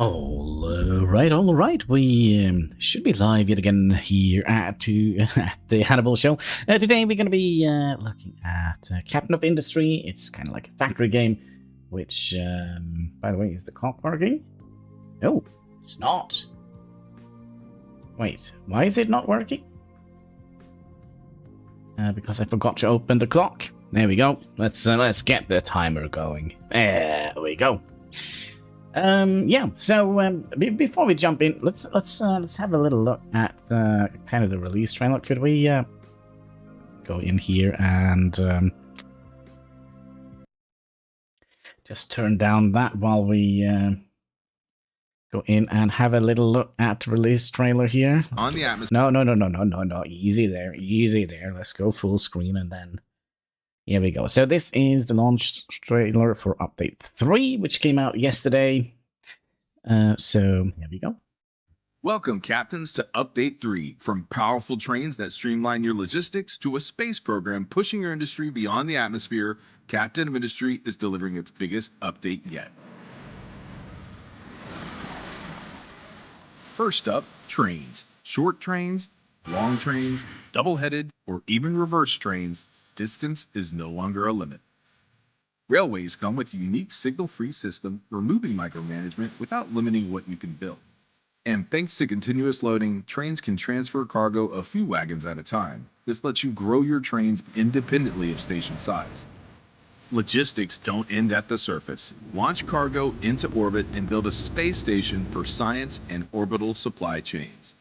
All right. We should be live yet again here at the Hannibal Show. Today we're going to be looking at Captain of Industry. It's kind of like a factory game, which, by the way, is the clock working? No, it's not. Wait, why is it not working? Because I forgot to open the clock. There we go. Let's get the timer going. There we go. So before we jump in, let's have a little look at kind of the release trailer. Could we go in here and just turn down that while we go in and have a little look at the release trailer here? On the atmosphere. No. Easy there. Let's go full screen and then. Here we go. So this is the launch trailer for Update 3, which came out yesterday. So here we go. Welcome, captains, to Update 3. From powerful trains that streamline your logistics to a space program pushing your industry beyond the atmosphere, Captain of Industry is delivering its biggest update yet. First up, trains. Short trains, long trains, double-headed, or even reverse trains. Distance is no longer a limit. Railways come with a unique signal-free system, removing micromanagement without limiting what you can build. And thanks to continuous loading, trains can transfer cargo a few wagons at a time. This lets you grow your trains independently of station size. Logistics don't end at the surface. Launch cargo into orbit and build a space station for science and orbital supply chains.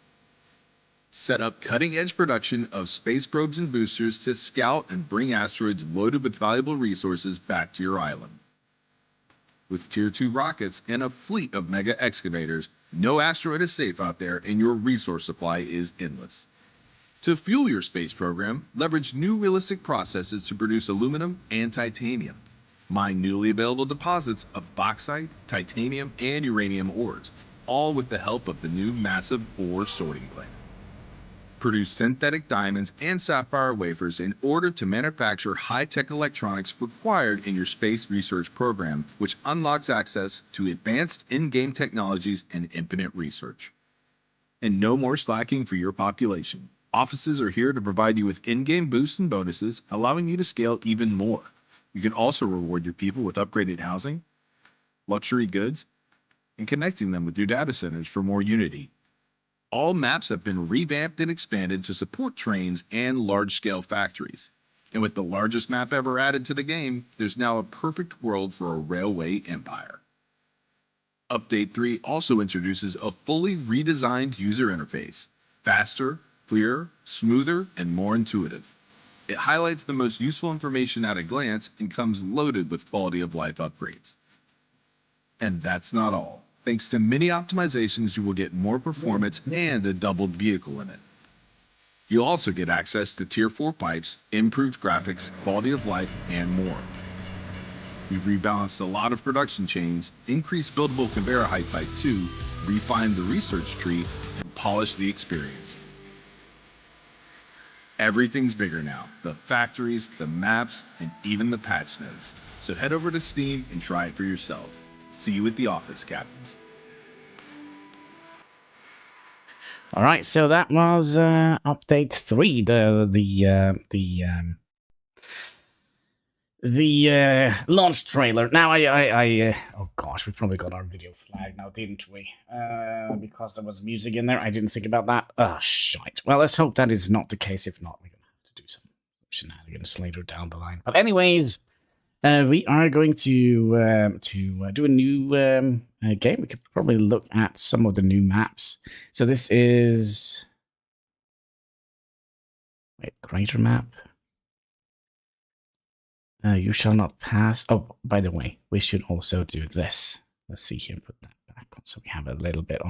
Set up cutting-edge production of space probes and boosters to scout and bring asteroids loaded with valuable resources back to your island. With Tier 2 rockets and a fleet of mega excavators, no asteroid is safe out there and your resource supply is endless. To fuel your space program, leverage new realistic processes to produce aluminum and titanium. Mine newly available deposits of bauxite, titanium, and uranium ores, all with the help of the new massive ore sorting plant. Produce synthetic diamonds and sapphire wafers in order to manufacture high-tech electronics required in your space research program, which unlocks access to advanced in-game technologies and infinite research. And no more slacking for your population. Offices are here to provide you with in-game boosts and bonuses, allowing you to scale even more. You can also reward your people with upgraded housing, luxury goods, and connecting them with your data centers for more unity. All maps have been revamped and expanded to support trains and large-scale factories. And with the largest map ever added to the game, there's now a perfect world for a railway empire. Update 3 also introduces a fully redesigned user interface. Faster, clearer, smoother, and more intuitive. It highlights the most useful information at a glance and comes loaded with quality-of-life upgrades. And that's not all. Thanks to many optimizations, you will get more performance and a doubled vehicle limit. You'll also get access to Tier 4 pipes, improved graphics, quality of life, and more. We've rebalanced a lot of production chains, increased buildable conveyor height by 2, refined the research tree, and polished the experience. Everything's bigger now. The factories, the maps, and even the patch notes. So head over to Steam and try it for yourself. See you at the office, captains. All right, so that was Update 3, the launch trailer. Now oh gosh, we probably got our video flagged now, didn't we? Because there was music in there. I didn't think about that. Oh, shite. Well, let's hope that is not the case. If not, we're gonna have to do some shenanigans later down the line. But anyways, we are going to do a new game. We could probably look at some of the new maps. So this is crater map. You shall not pass. Oh, by the way, we should also do this. Let's see here. Put that back on so we have a little bit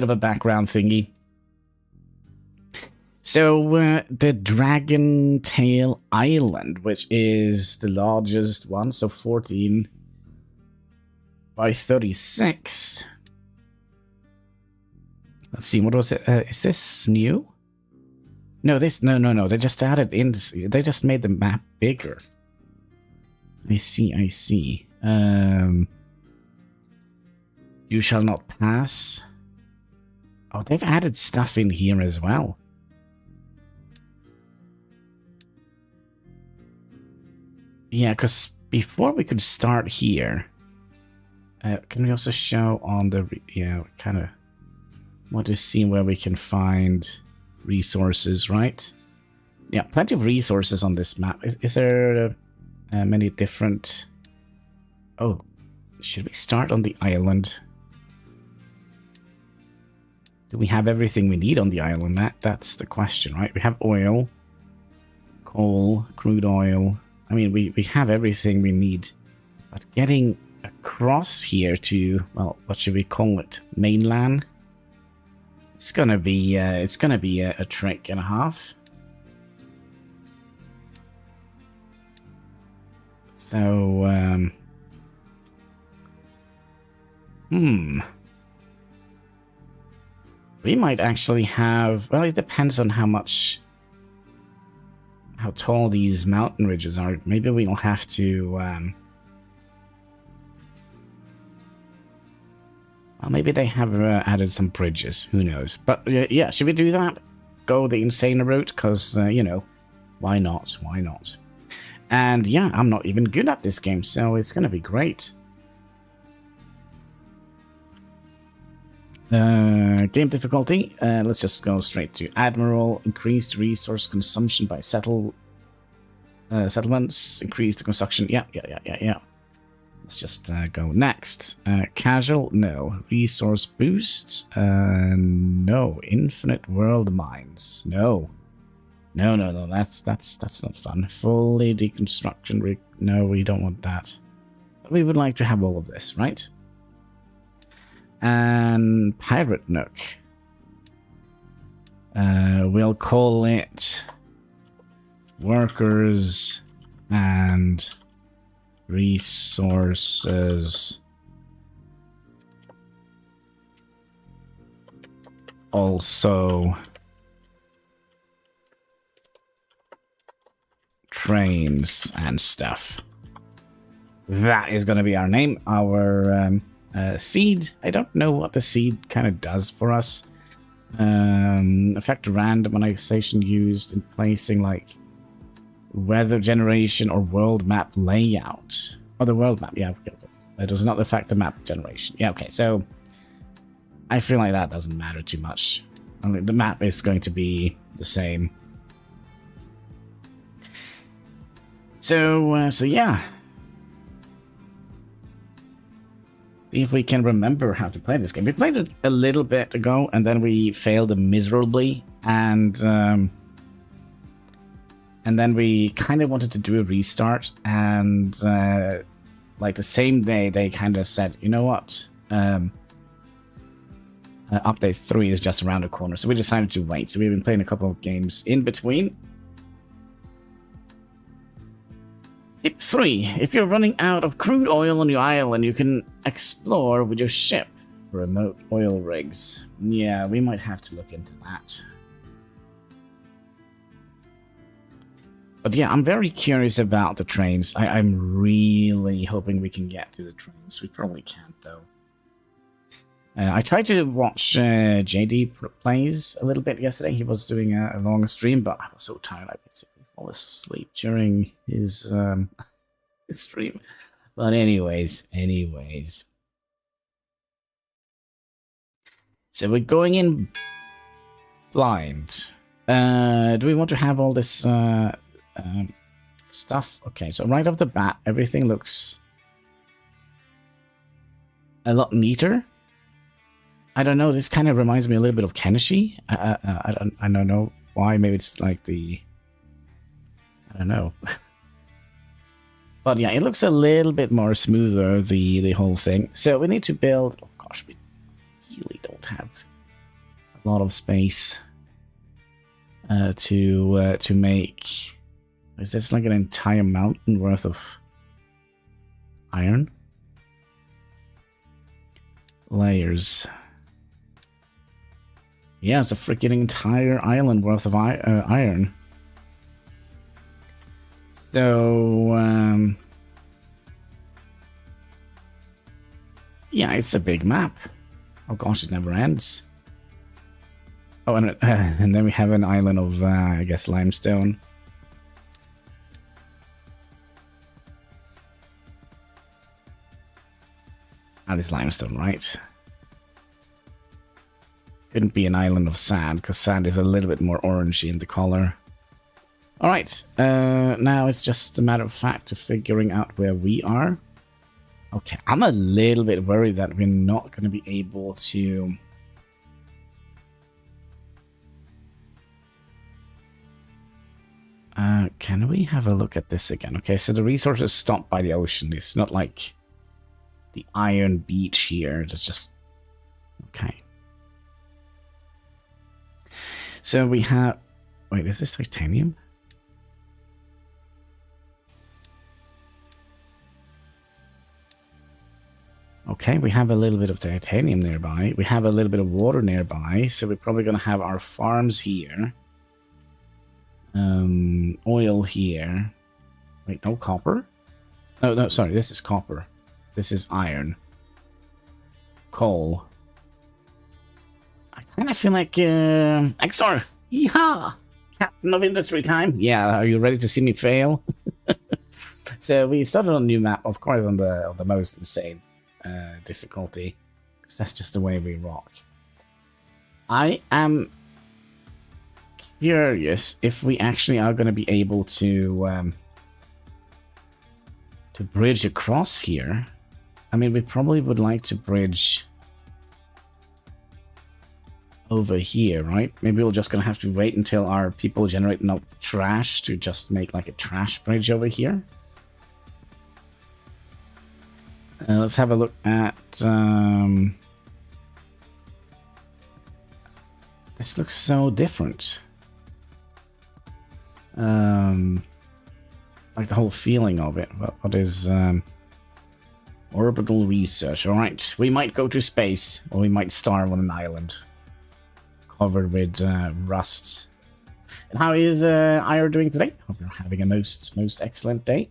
of a background thingy. So, the Dragon Tail Island, which is the largest one, so 14 by 36. Let's see, what was it? Is this new? No, no. They just added in. They just made the map bigger. I see. You shall not pass. Oh, they've added stuff in here as well. Yeah, because before we could start here, can we also show on the, kind of want to see where we can find resources, right? Yeah, plenty of resources on this map. Is there many different... Oh, should we start on the island? Do we have everything we need on the island? That's the question, right? We have oil, coal, crude oil. I mean, we have everything we need. But getting across here to, well, what should we call it? Mainland? It's gonna be a trek and a half. So, we might actually have... Well, it depends on how tall these mountain ridges are. Maybe we'll have to... well, maybe they have added some bridges. Who knows? But, yeah, should we do that? Go the insane route? Because, why not? Why not? And, yeah, I'm not even good at this game, so it's going to be great. Game difficulty. Let's just go straight to Admiral. Increased resource consumption by settlements. Increased construction. Yeah. Let's just go next. Casual. No. Resource boost. No. Infinite world mines. No. No. That's not fun. Fully deconstruction. No, we don't want that. But we would like to have all of this, right? And Pirate Nook. We'll call it Workers and Resources. Also trains and stuff. That is going to be our name. Our seed. I don't know what the seed kind of does for us. Effect randomization used in placing like weather generation or world map layout. Oh, the world map. Yeah, okay. That does not affect the map generation. Yeah, okay. So I feel like that doesn't matter too much. I mean, the map is going to be the same. So yeah. See if we can remember how to play this game. We played it a little bit ago, and then we failed miserably, and then we kind of wanted to do a restart, and like the same day they kind of said, you know what, update 3 is just around the corner, so we decided to wait. So we've been playing a couple of games in between. Tip 3. If you're running out of crude oil on your island, you can explore with your ship for remote oil rigs. Yeah, we might have to look into that. But yeah, I'm very curious about the trains. I'm really hoping we can get to the trains. We probably can't, though. I tried to watch JD plays a little bit yesterday. He was doing a long stream, but I was so tired I basically fall asleep during his stream. But anyways. So we're going in blind. Do we want to have all this stuff? Okay, so right off the bat, everything looks a lot neater. I don't know, this kind of reminds me a little bit of Kenshi. I don't know why. Maybe it's like the... I don't know. But yeah, it looks a little bit more smoother, the whole thing. So we need to build... Oh gosh, we really don't have a lot of space to make... Is this like an entire mountain worth of iron? Layers. Yeah, it's a freaking entire island worth of iron. So, Yeah, it's a big map. Oh gosh, it never ends. Oh, and then we have an island of, I guess, limestone. That is limestone, right? Couldn't be an island of sand, because sand is a little bit more orangey in the color. Alright, now it's just a matter of fact of figuring out where we are. Okay, I'm a little bit worried that we're not going to be able to... can we have a look at this again? Okay, so the resources stopped by the ocean. It's not like the iron beach here. It's just... Okay. So we have... Wait, is this titanium? Okay, we have a little bit of titanium nearby. We have a little bit of water nearby. So we're probably going to have our farms here. Oil here. Wait, no copper? No, sorry, this is copper. This is iron. Coal. I kind of feel like, Exor! Yeehaw! Captain of industry time! Yeah, are you ready to see me fail? So we started on a new map, of course, on the most insane difficulty. Because that's just the way we rock. I am curious if we actually are going to be able to bridge across here. I mean, we probably would like to bridge over here, right? Maybe we're just going to have to wait until our people generate enough trash to just make like a trash bridge over here. Let's have a look at... This looks so different. Like the whole feeling of it. What is orbital research? All right, we might go to space, or we might starve on an island covered with rust. And how is Ira doing today? Hope you're having a most excellent day.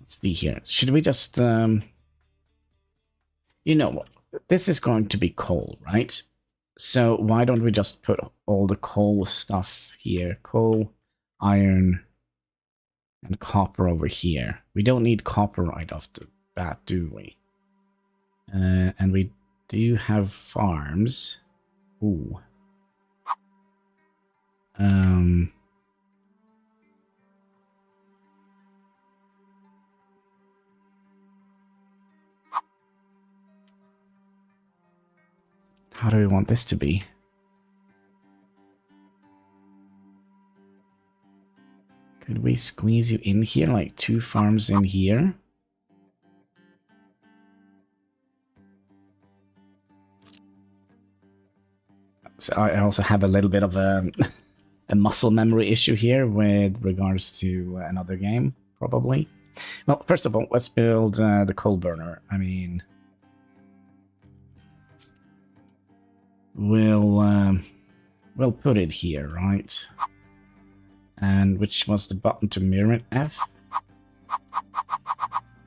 Let's see here. Should we just you know what? This is going to be coal, right? So why don't we just put all the coal stuff here? Coal, iron, and copper over here. We don't need copper right off the bat, do we? And we do have farms. Ooh. How do we want this to be? Could we squeeze you in here, like 2 farms in here? So I also have a little bit of a muscle memory issue here with regards to another game, probably. Well, first of all, let's build the coal burner. I mean... We'll put it here, right? And which was the button to mirror it? F.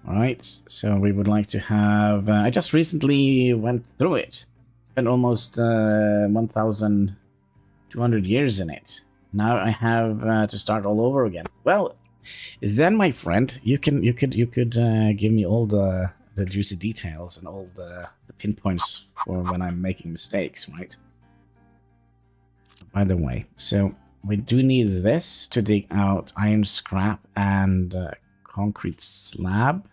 Alright, so we would like to have... I just recently went through it. Spent almost 1,200 years in it. Now I have to start all over again. Well, then, my friend, you could give me all the juicy details and all the pinpoints for when I'm making mistakes, right? By the way, so we do need this to dig out iron scrap and concrete slab.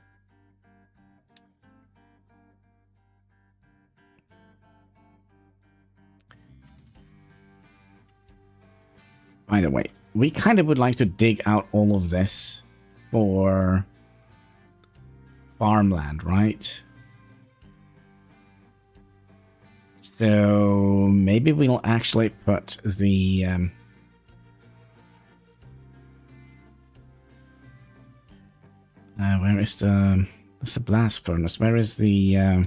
By the way, we kind of would like to dig out all of this for farmland, right? So maybe we'll actually put the where is the blast furnace? Where is the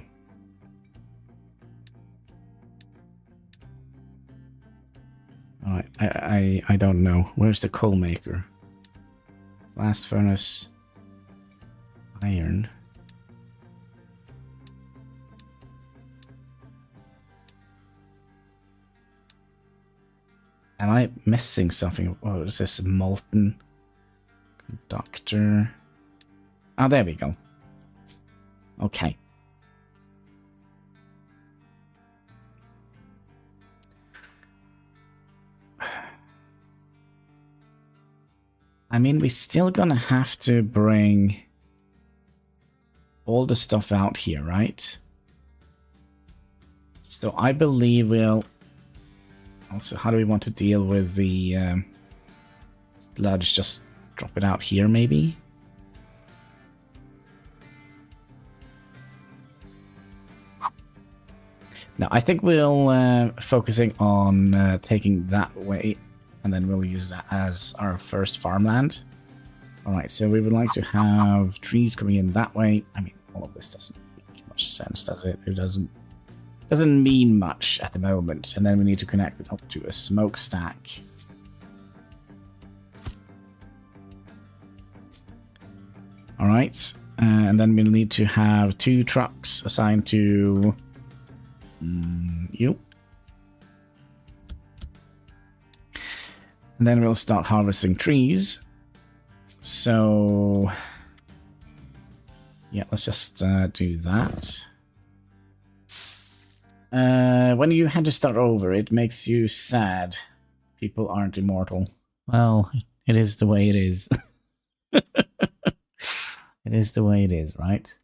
I don't know. Where's the coal maker? Blast furnace. Iron. Am I missing something? Oh, is this molten conductor? Oh, there we go. Okay. I mean, we're still gonna have to bring all the stuff out here, right? So I believe we'll... Also, how do we want to deal with the... Let's just drop it out here, maybe? Now, I think we'll focusing on taking that way, and then we'll use that as our first farmland. Alright, so we would like to have trees coming in that way. I mean, all of this doesn't make much sense, does it? It doesn't mean much at the moment. And then we need to connect it up to a smokestack. Alright, and then we'll need to have 2 trucks assigned to you. And then we'll start harvesting trees. So, yeah, let's just do that. When you had to start over, it makes you sad. People aren't immortal. Well, it is the way it is. It is the way it is, right?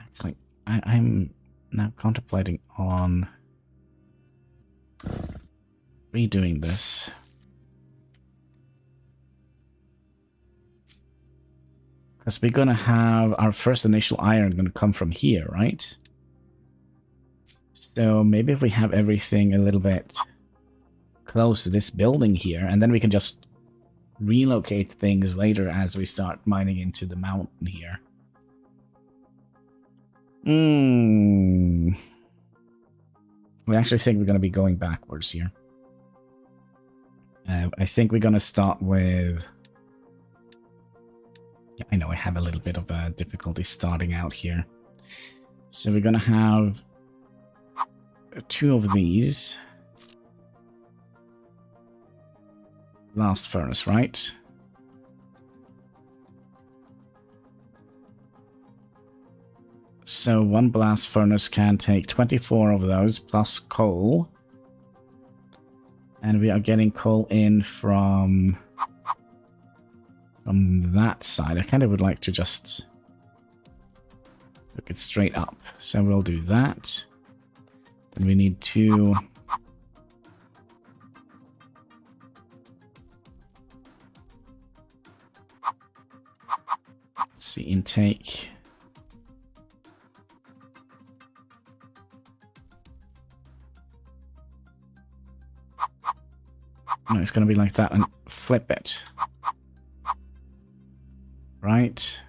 Actually, I'm now contemplating on redoing this. Because we're gonna have our first initial iron gonna come from here, right? So maybe if we have everything a little bit close to this building here, and then we can just relocate things later as we start mining into the mountain here. We actually think we're gonna be going backwards here. I think we're gonna start with... Yeah, I know I have a little bit of a difficulty starting out here. So we're gonna have 2 of these. Blast furnace, right? So 1 blast furnace can take 24 of those plus coal. And we are getting coal in from that side. I kind of would like to just look it straight up. So we'll do that. Then we need 2... Let's see, intake. No, it's going to be like that and flip it. Right.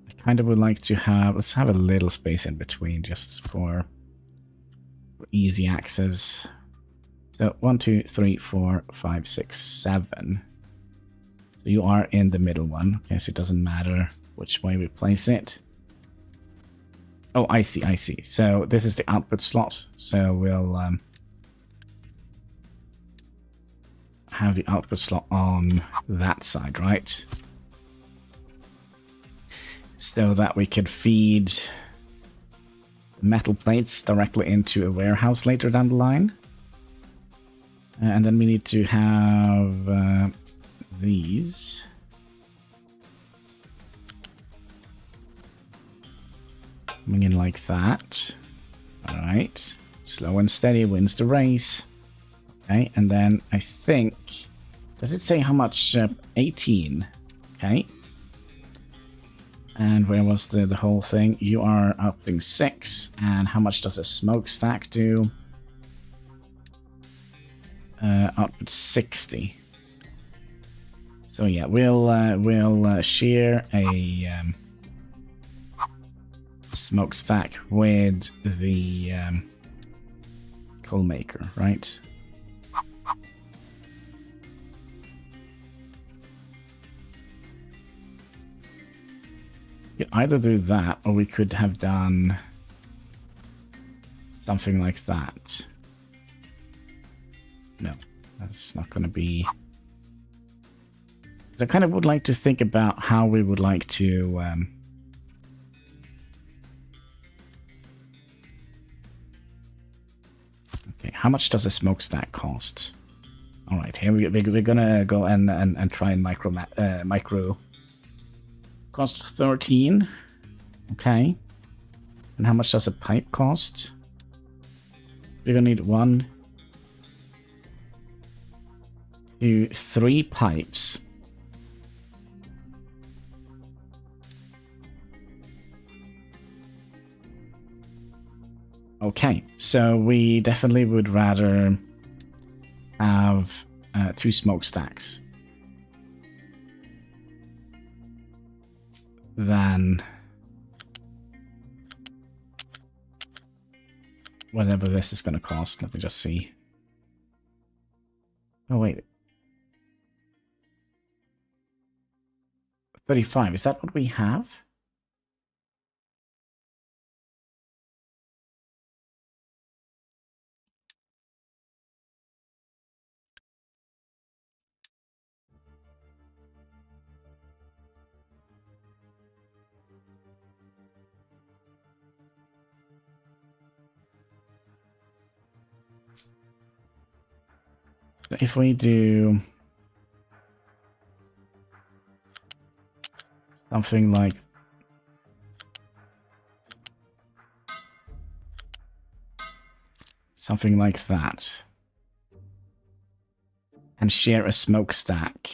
I kind of would like to have... Let's have a little space in between just for easy access. So 1, 2, 3, 4, 5, 6, 7. So you are in the middle one. Okay, so it doesn't matter which way we place it. Oh, I see, I see. So this is the output slot. So we'll have the output slot on that side, right? So that we could feed metal plates directly into a warehouse later down the line. And then we need to have these. Coming in like that. Alright. Slow and steady wins the race. Okay, and then I think... Does it say how much? 18. Okay. And where was the whole thing? You are upping 6. And how much does a smokestack do? Up at 60. So yeah, we'll share a smokestack with the coal maker, right? We could either do that, or we could have done something like that. No, that's not going to be... So I kind of would like to think about how we would like to... Okay, how much does a smokestack cost? All right, here we're gonna go and try and micro. Cost 13. Okay. And how much does a pipe cost? We're gonna need 1, 2, 3 pipes. Okay, so we definitely would rather have 2 smokestacks than whatever this is going to cost. Let me just see. Oh, wait. 35, is that what we have? So if we do something like that, and share a smokestack.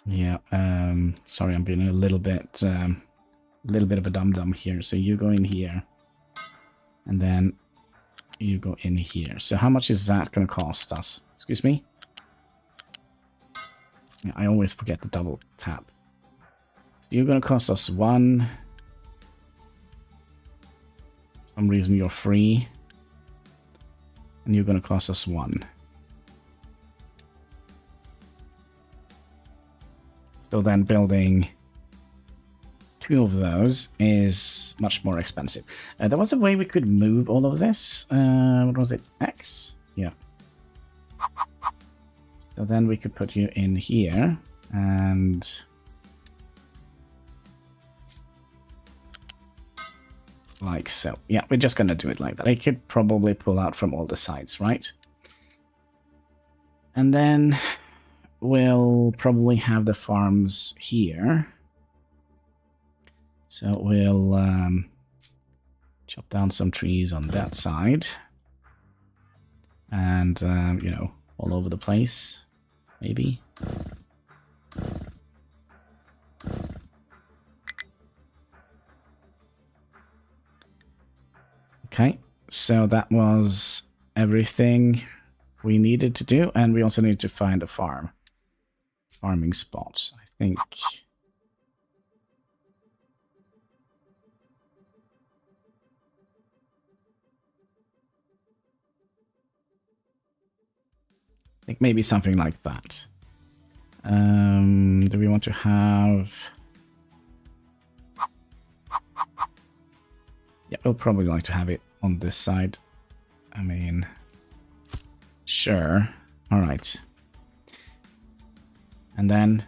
Yeah, sorry, I'm being a little bit of a dum-dum here. So you go in here, and then you go in here. So how much is that going to cost us? Excuse me? Yeah, I always forget the double tap. So you're going to cost us 1. For some reason you're free. And you're going to cost us 1. So then building 2 of those is much more expensive. There was a way we could move all of this. What was it? X? Yeah. So then we could put you in here and... like so. Yeah, we're just going to do it like that. I could probably pull out from all the sides, right? And then we'll probably have the farms here. So we'll chop down some trees on that side. And, you know, all over the place, maybe. Okay, so that was everything we needed to do. And we also need to find a farming spot, I think. I think maybe something like that. Do we want to have... Yeah, we'll probably like to have it on this side. I mean... Sure. Alright. And then...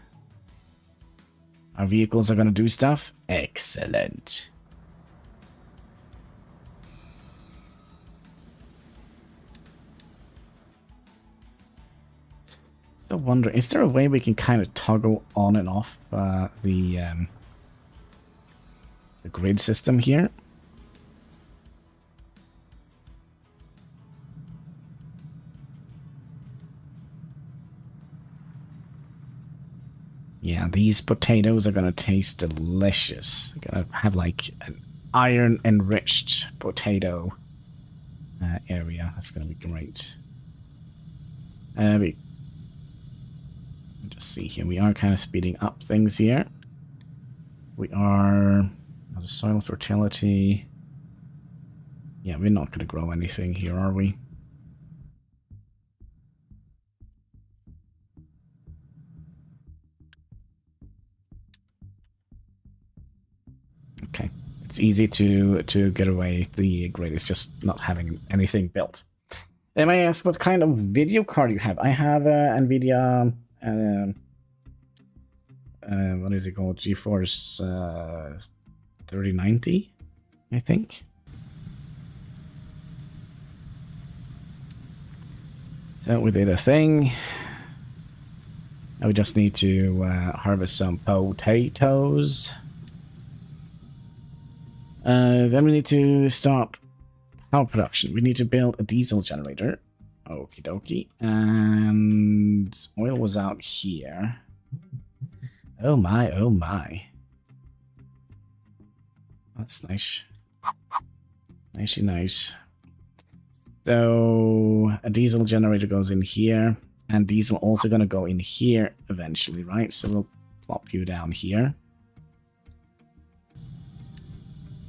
our vehicles are going to do stuff? Excellent. So wonder, is there a way we can kind of toggle on and off the grid system here? Yeah, these potatoes are gonna taste delicious. They're gonna have like an iron-enriched potato area. That's gonna be great. just see here. We are kind of speeding up things here. We are... The soil fertility... Yeah, we're not going to grow anything here, are we? Okay. It's easy to get away the grid. It's just not having anything built. They may ask what kind of video card you have. I have NVIDIA... what is it called? GeForce 3090, I think. So we did a thing. Now we just need to harvest some potatoes. Then we need to start power production. We need to build a diesel generator. Okie dokie. And oil was out here. Oh my, oh my. That's nice. Nicey nice. So a diesel generator goes in here, and diesel also gonna go in here eventually, right? So we'll plop you down here.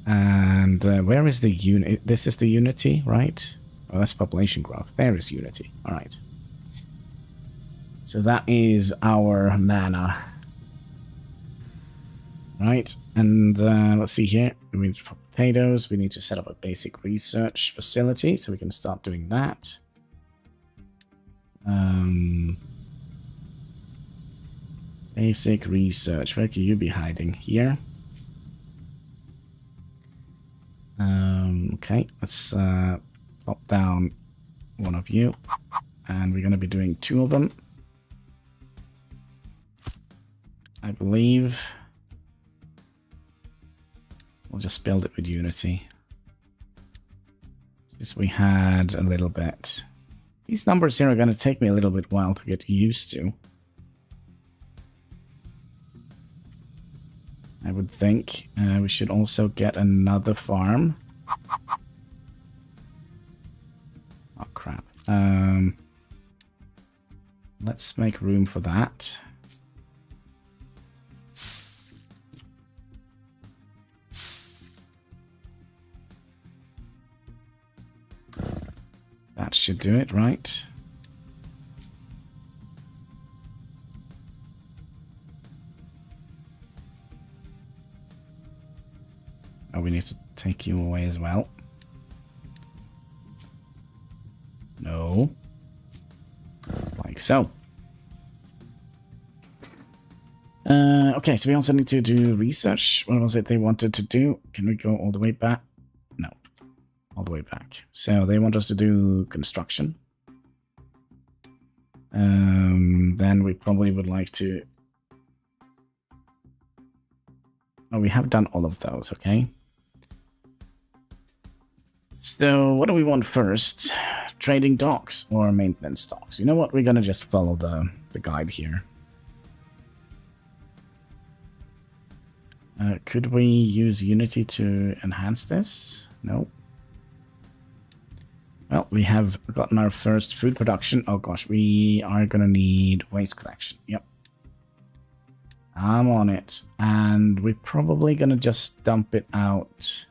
And where is the unit? This is the unity, right? Oh, that's population growth. There is unity. All right. So that is our mana. Right, and let's see here. We need for potatoes. We need to set up a basic research facility so we can start doing that. Basic research. Where could you be hiding? Here. Okay, let's pop down one of you, and we're going to be doing 2 of them, I believe. We'll just build it with Unity. Since we had a little bit. These numbers here are going to take me a little bit while to get used to. I would think. We should also get another farm. Oh, crap. Let's make room for that. That should do it, right? Oh, we need to take you away as well. No. Like so. Okay, so we also need to do research. What was it they wanted to do? Can we go all the way back? No. All the way back. So they want us to do construction. Then we probably would like to... Oh, we have done all of those, okay? So what do we want first? Trading docks or maintenance docks? You know what? We're gonna just follow the guide here. Could we use Unity to enhance this? No. Well, we have gotten our first food production. Oh gosh, we are gonna need waste collection. Yep. I'm on it. And we're probably gonna just dump it out.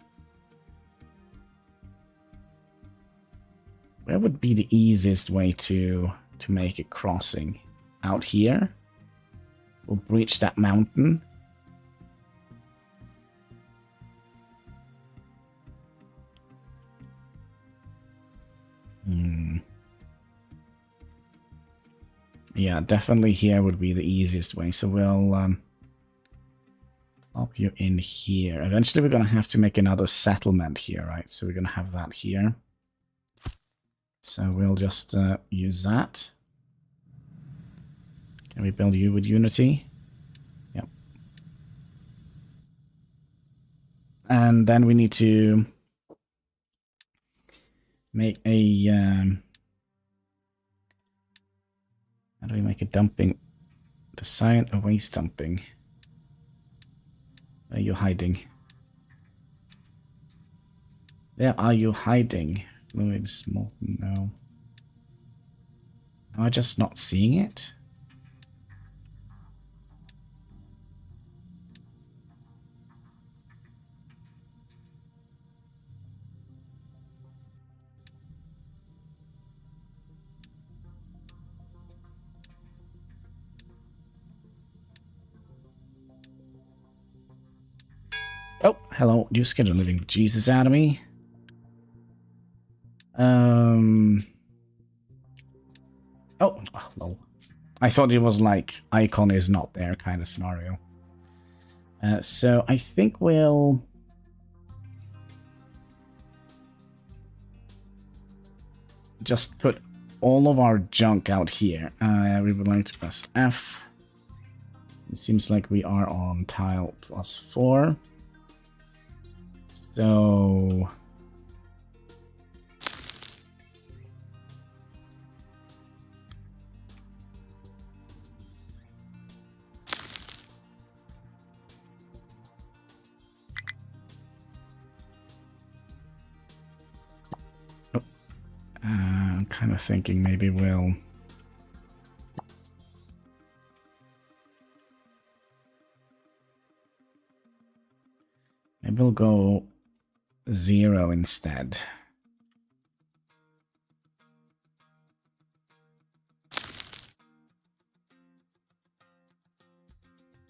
Where would be the easiest way to make a crossing? Out here? We'll breach that mountain. Yeah, definitely here would be the easiest way. So we'll plop you in here. Eventually we're going to have to make another settlement here, right? So we're going to have that here. So we'll just use that. Can we build you with Unity? Yep. And then we need to make a... how do we make a dumping? Design a waste dumping. Where are you hiding? Where are you hiding? Fluid, small, no. Am I just not seeing it? Oh, hello. You scared the living Jesus out of me. Oh, hello. I thought it was like icon is not there kind of scenario. So I think we'll just put all of our junk out here. We would like to press F. It seems like we are on tile +4. So I'm kind of thinking maybe we'll go 0 instead.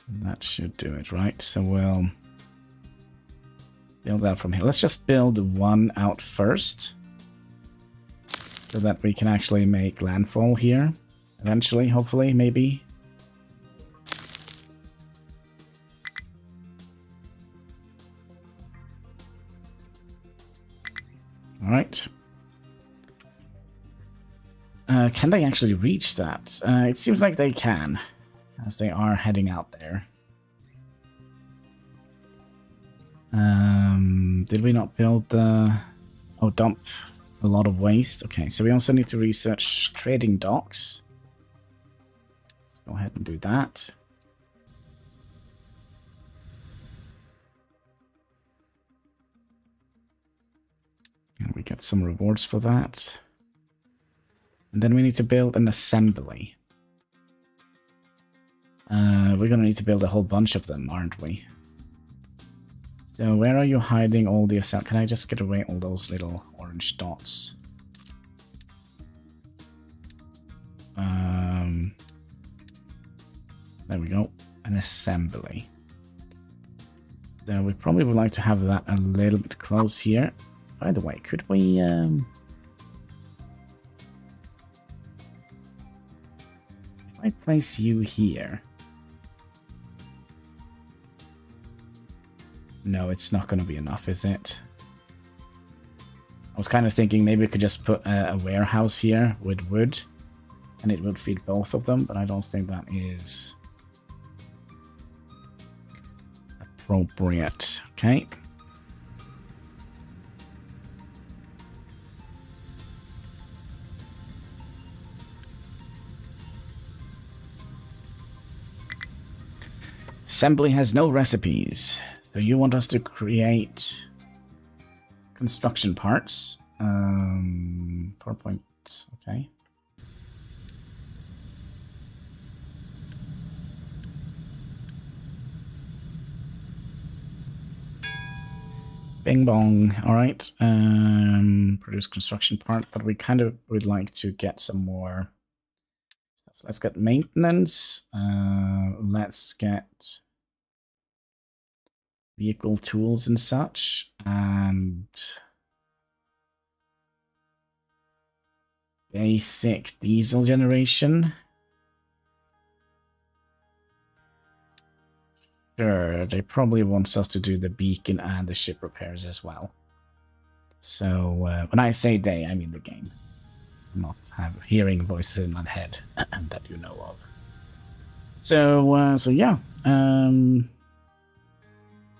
That should do it, right? So we'll build out from here. Let's just build one out first, so that we can actually make landfall here. Eventually, hopefully, maybe. Alright. Can they actually reach that? It seems like they can, as they are heading out there. Did we not build the... Oh, dump a lot of waste. Okay, so we also need to research trading docks. Let's go ahead and do that. And we get some rewards for that. And then we need to build an assembly. We're gonna need to build a whole bunch of them, aren't we? So where are you hiding all the assembly? Can I just get away all those little orange dots? There we go. An assembly. So we probably would like to have that a little bit close here. By the way, could we... If I place you here... No, it's not going to be enough, is it? I was kind of thinking maybe we could just put a warehouse here with wood, and it would feed both of them, but I don't think that is appropriate. Okay. Assembly has no recipes. So you want us to create construction parts. 4 points, okay. Bing bong, alright. Produce construction part, but we kind of would like to get some more stuff. Let's get maintenance. Let's get vehicle tools and such, and basic diesel generation. Sure, they probably want us to do the beacon and the ship repairs as well. So when I say they, I mean the game. Not hearing voices in my head that you know of. So yeah.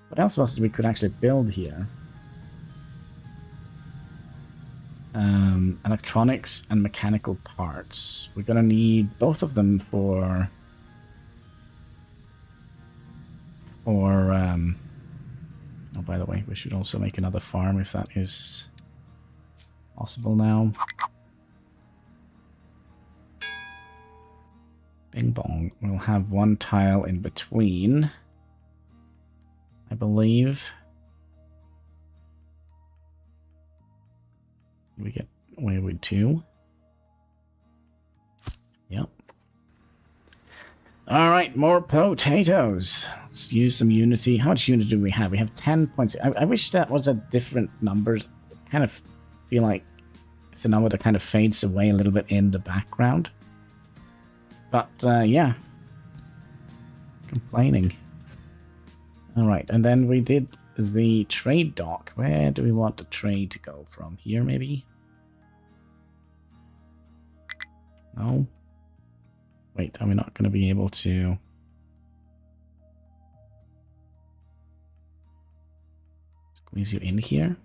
What else was we could actually build here? Electronics and mechanical parts. We're gonna need both of them for oh, by the way, we should also make another farm if that is possible now. Bing bong. We'll have one tile in between, I believe. We get away with 2. Yep. All right, more potatoes. Let's use some unity. How much unity do we have? We have 10 points. I wish that was a different number. I kind of feel like it's a number that kind of fades away a little bit in the background. But, yeah. Complaining. All right, and then we did the trade dock. Where do we want the trade to go from? Here, maybe? No? Wait, are we not going to be able to... squeeze you in here?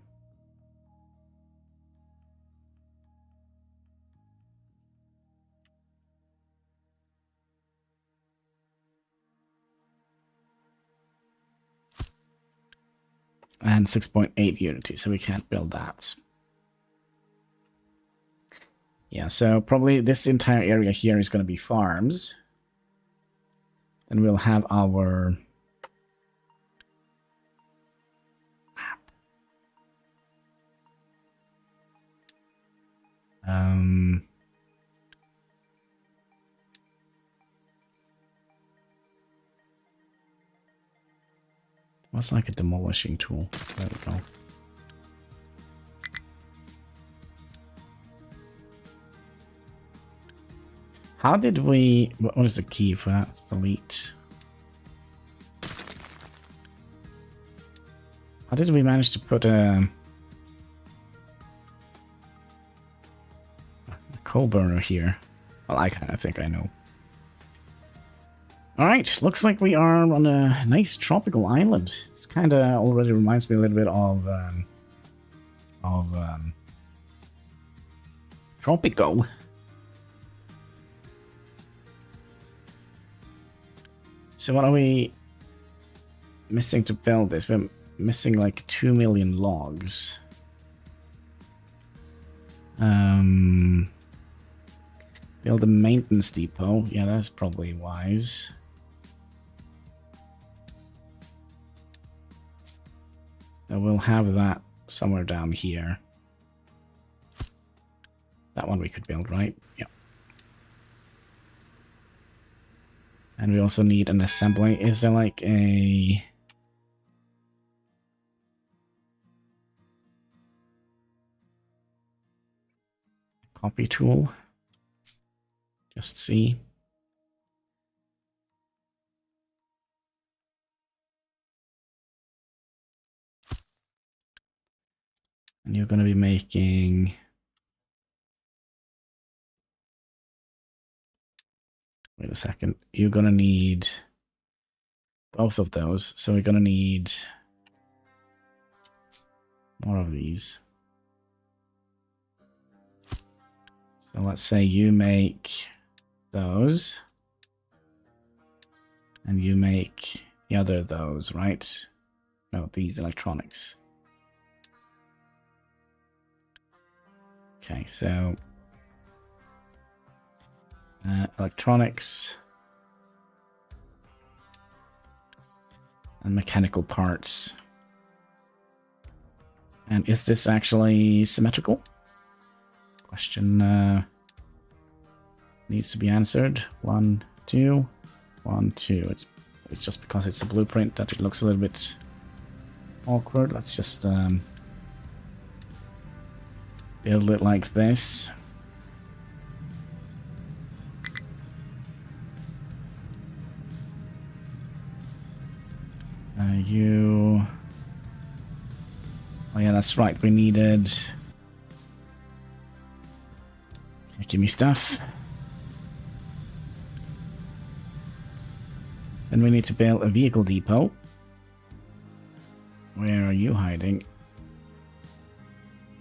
And 6.8 unity, so we can't build that. Yeah, so probably this entire area here is going to be farms. Then we'll have our... What's like a demolishing tool? There we go. How did we... What is the key for that? Delete. How did we manage to put a coal burner here? Well, I kind of think I know. Alright, looks like we are on a nice tropical island. It's kind of already reminds me a little bit of Tropico. So what are we missing to build this? We're missing like 2 million logs. Build a maintenance depot. Yeah, that's probably wise. So we'll have that somewhere down here. That one we could build, right? Yeah. And we also need an assembly. Is there like a... copy tool? Just see. And you're going to be making... Wait a second. You're going to need both of those. So we're going to need more of these. So let's say you make those. And you make the other of those, right? No, these electronics. Okay, so... electronics and mechanical parts. And is this actually symmetrical? Question needs to be answered. 1, 2, 1, 2. It's just because it's a blueprint that it looks a little bit awkward. Let's just build it like this. You... Oh yeah, that's right. We needed... Give me stuff. Then we need to build a vehicle depot. Where are you hiding?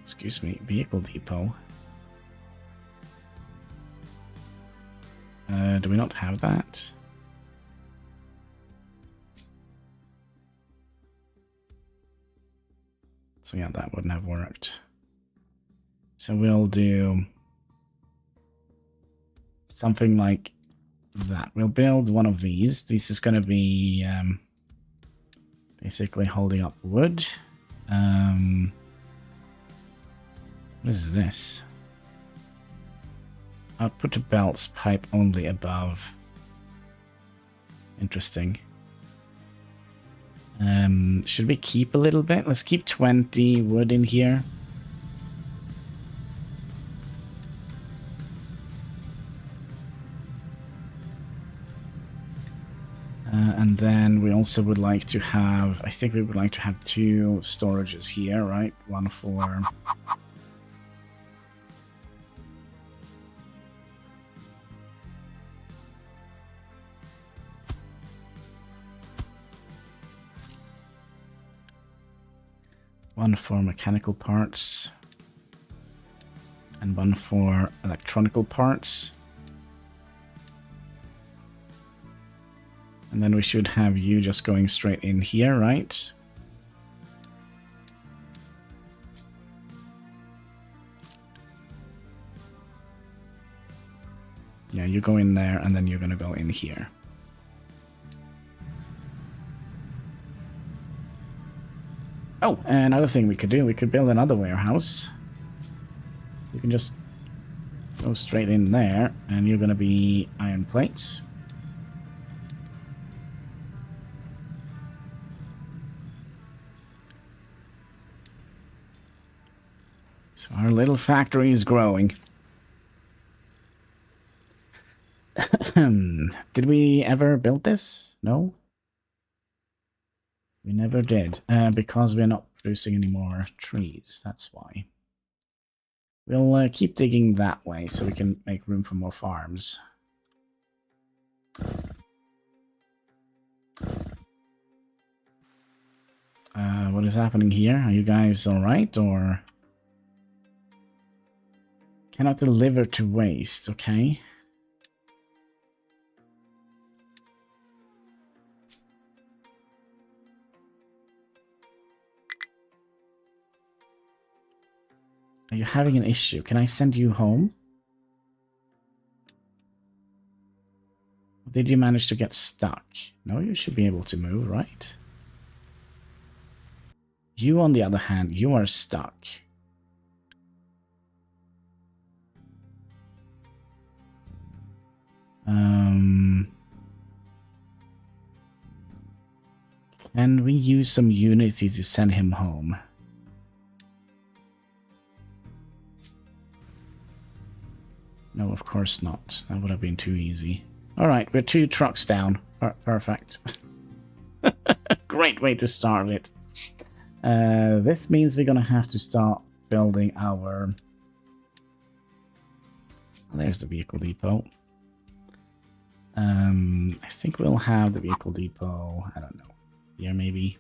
Excuse me, vehicle depot. Do we not have that? So yeah, that wouldn't have worked. So we'll do something like that. We'll build one of these. This is going to be basically holding up wood. What is this? Output to belts pipe only above. Interesting. Should we keep a little bit? Let's keep 20 wood in here. And then we also would like to have, I think we would like to have 2 storages here, right? One for... one for mechanical parts. And one for electronical parts. And then we should have you just going straight in here, right? Yeah, you go in there, and then you're gonna go in here. Oh, another thing we could do, we could build another warehouse. You can just go straight in there, and you're gonna be iron plates. So our little factory is growing. Did we ever build this? No? We never did. Because we're not producing any more trees. That's why. We'll keep digging that way so we can make room for more farms. What is happening here? Are you guys alright, or... Cannot deliver to waste, okay. Are you having an issue? Can I send you home? Did you manage to get stuck? No, you should be able to move, right? You, on the other hand, you are stuck. Can we use some unity to send him home? No, of course not. That would have been too easy. Alright, we're 2 trucks down. Perfect. Great way to start it. This means we're gonna have to start building our... There's the vehicle depot. I think we'll have the vehicle depot, I don't know, here maybe.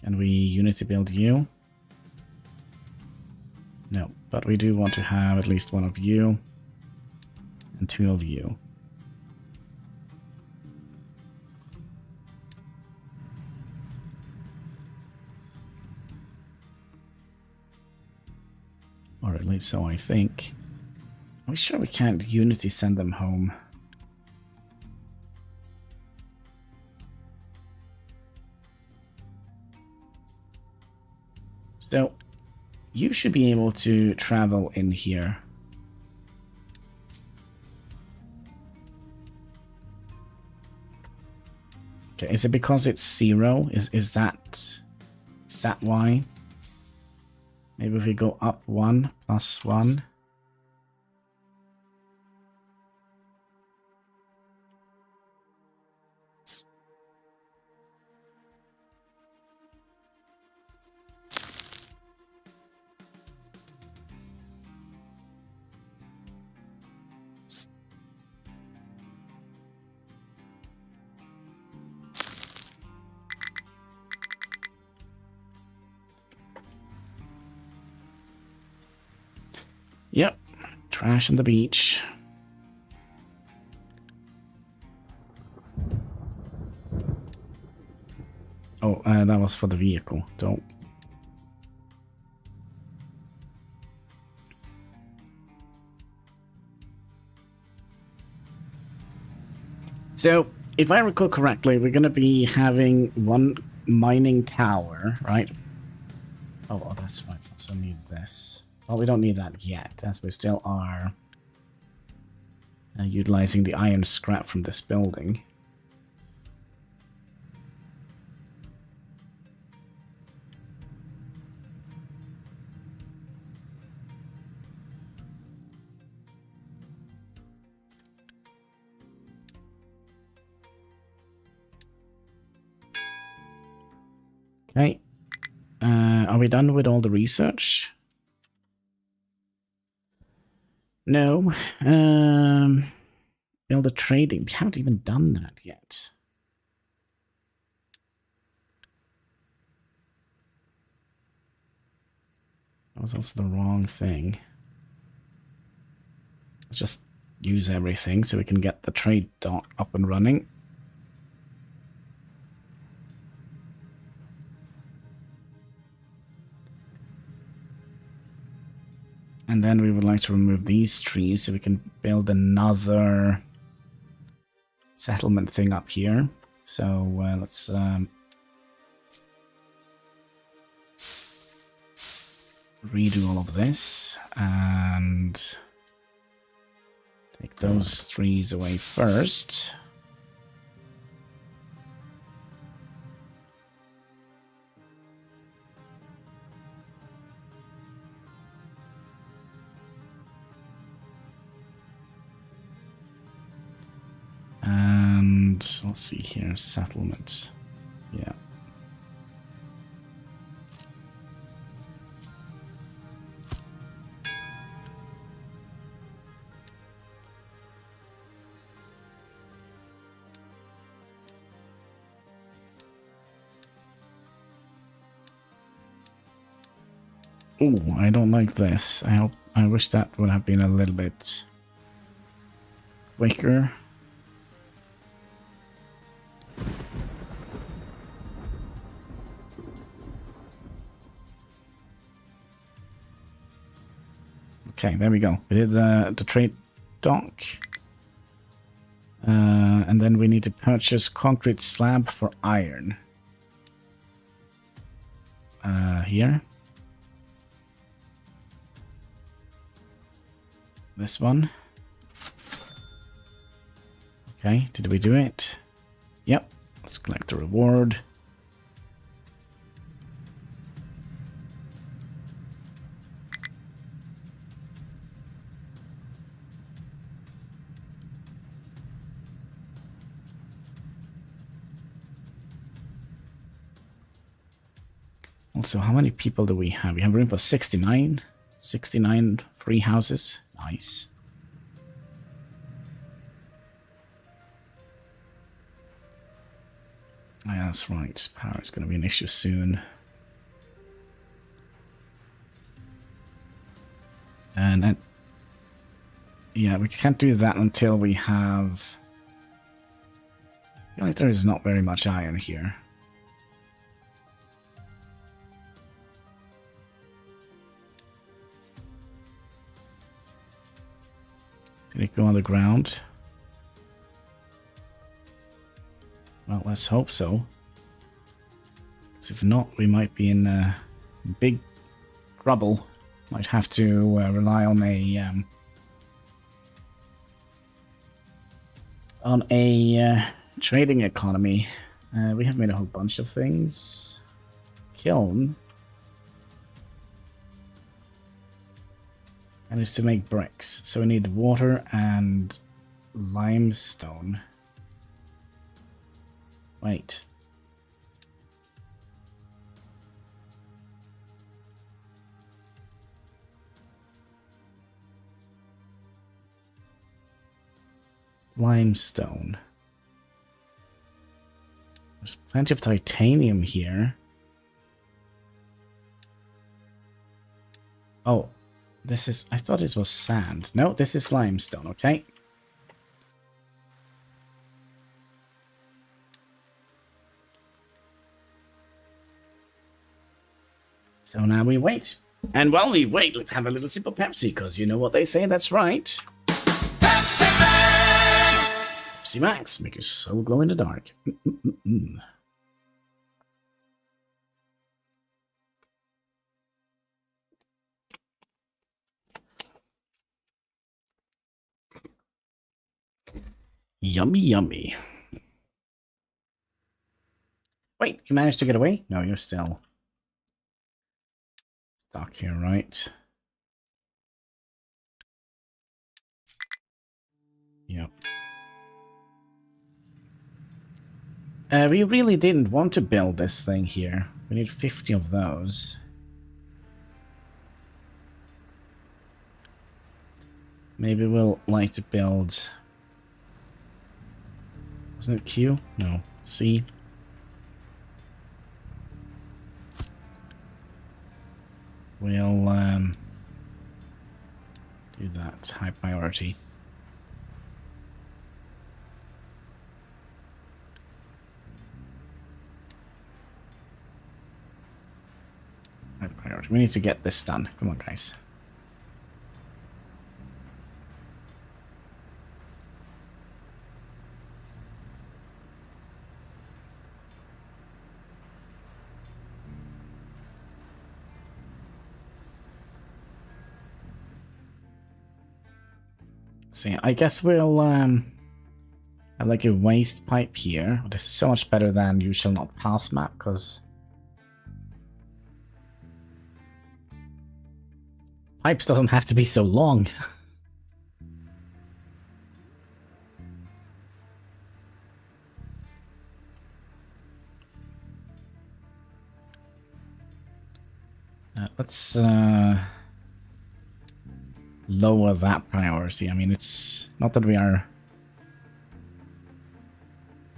Can we unity build you? No, but we do want to have at least 1 of you and 2 of you. Or at least so I think. Are we sure we can't unity send them home? So, you should be able to travel in here. Okay, is it because it's 0? Is that why? Maybe if we go up 1 plus 1. Yep, trash on the beach. Oh, that was for the vehicle. Don't. So, if I recall correctly, we're going to be having 1 mining tower, right? Oh, that's right. I also need this. Well, we don't need that yet, as we still are utilizing the iron scrap from this building. Okay. Are we done with all the research? No. Build a trading. We haven't even done that yet. That was also the wrong thing. Let's just use everything so we can get the trade dock up and running. And then we would like to remove these trees so we can build another settlement thing up here. So let's redo all of this and take those trees away first. And let's see here, settlement. Yeah. Ooh, I don't like this. I wish that would have been a little bit quicker. Okay, there we go. We did the trade dock. And then we need to purchase concrete slab for iron. Here. This one. Okay, did we do it? Yep. Let's collect the reward. Also, how many people do we have? We have room for 69. 69 free houses. Nice. Yeah, that's right. Power is going to be an issue soon. And yeah, we can't do that until we have... I feel like there is not very much iron here. Can it go on the ground? Well, let's hope so. Because if not, we might be in big trouble. Might have to rely on a trading economy. We have made a whole bunch of things. Kiln. And it's to make bricks. So we need water and limestone. Wait. Limestone. There's plenty of titanium here. Oh. This is... I thought this was sand. No, this is limestone, okay? So now we wait. And while we wait, let's have a little sip of Pepsi, because you know what they say, that's right. Pepsi Max! Pepsi Max, make your soul glow in the dark. Yummy, yummy. Wait, you managed to get away? No, you're still stuck here, right? Yep. We really didn't want to build this thing here. We need 50 of those. Maybe we'll like to build... Wasn't it Q? No. C. We'll do that. High priority. High priority. We need to get this done. Come on, guys. See, I guess we'll have like a waste pipe here. This is so much better than you shall not pass map, because pipes doesn't have to be so long. Let's lower that priority. I mean, it's not that we are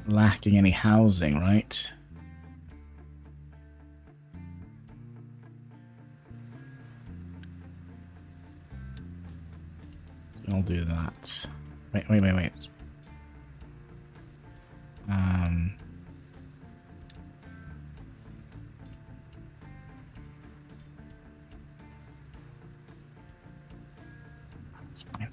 lacking any housing, right? I'll do that. Wait. That's fine.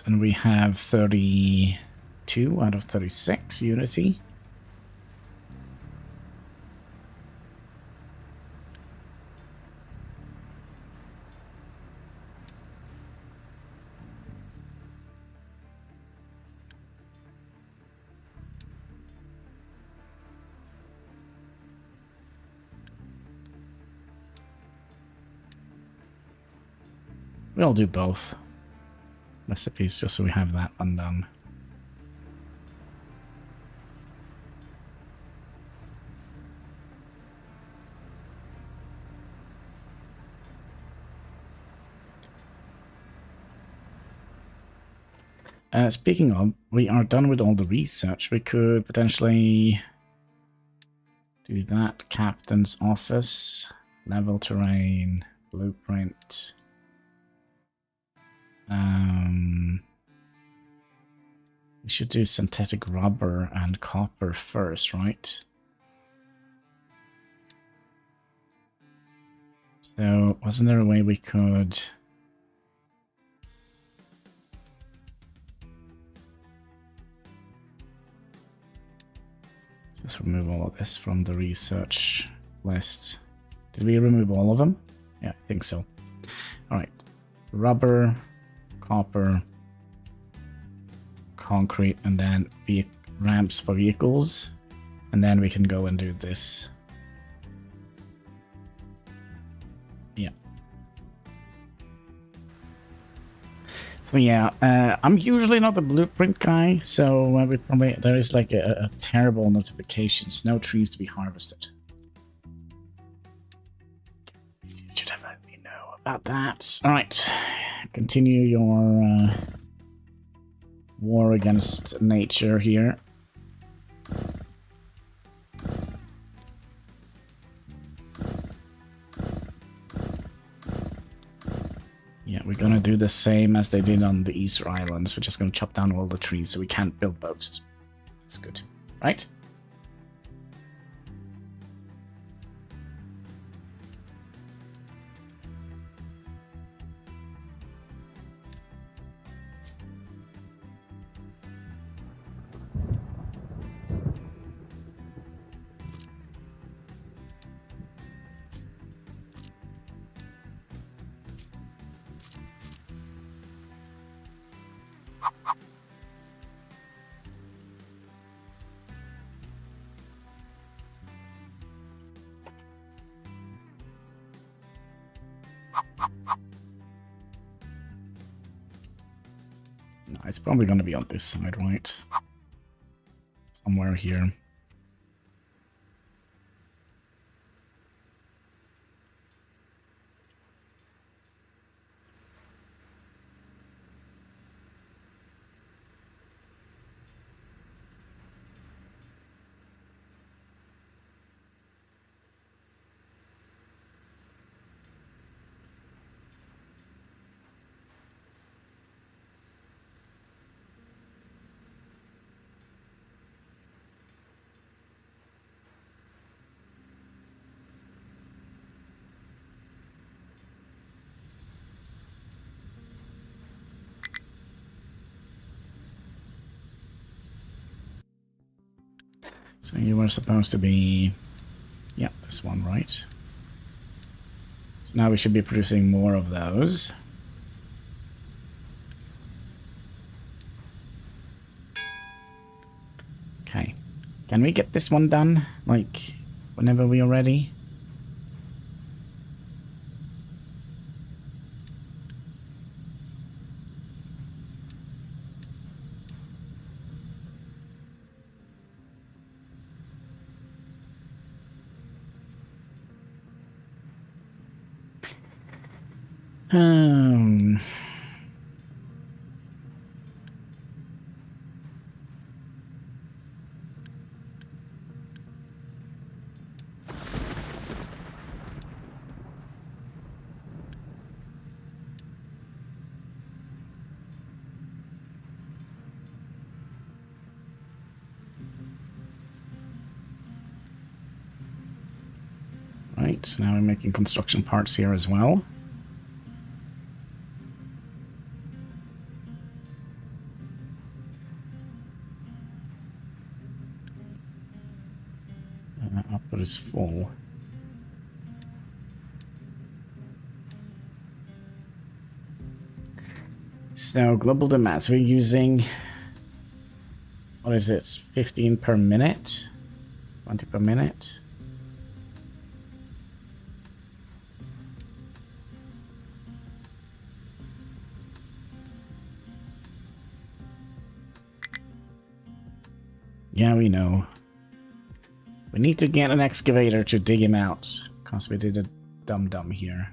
And we have 32 out of 36 Unity. We'll do both recipes just so we have that one done. Speaking of, we are done with all the research. We could potentially do that. Captain's office, level terrain, blueprint. We should do synthetic rubber and copper first, right? So, wasn't there a way we could... Just remove all of this from the research list. Did we remove all of them? Yeah, I think so. Alright. Rubber, copper, concrete, and then ramps for vehicles. And then we can go and do this. Yeah. So yeah, I'm usually not the blueprint guy, so we probably there is like a terrible notifications, no trees to be harvested. You should have let me know about that. All right, continue your war against nature here. Yeah, we're gonna do the same as they did on the Easter Islands. We're just gonna chop down all the trees so we can't build boats. That's good, right? It's probably going to be on this side, right? Somewhere here. So you were supposed to be... Yeah, this one, right? So now we should be producing more of those. Okay. Can we get this one done? Like, whenever we are ready? Um... Right, so now we're making construction parts here as well. Output is full. So global demand, so we're using, what is it, 15 per minute? 20 per minute? Yeah, we know. We need to get an excavator to dig him out, because we did a dum-dum here.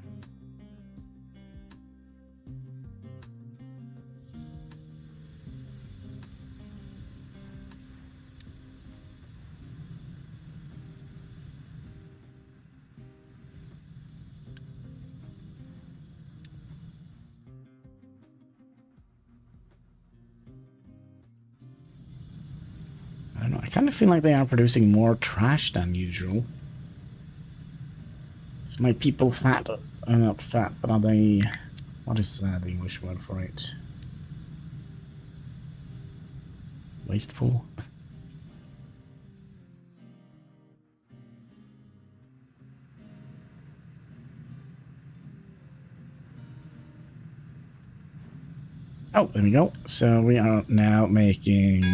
I don't know, I kind of feel like they are producing more trash than usual. Is my people fat? Not fat, but are they... What is the English word for it? Wasteful? Oh, there we go. So we are now making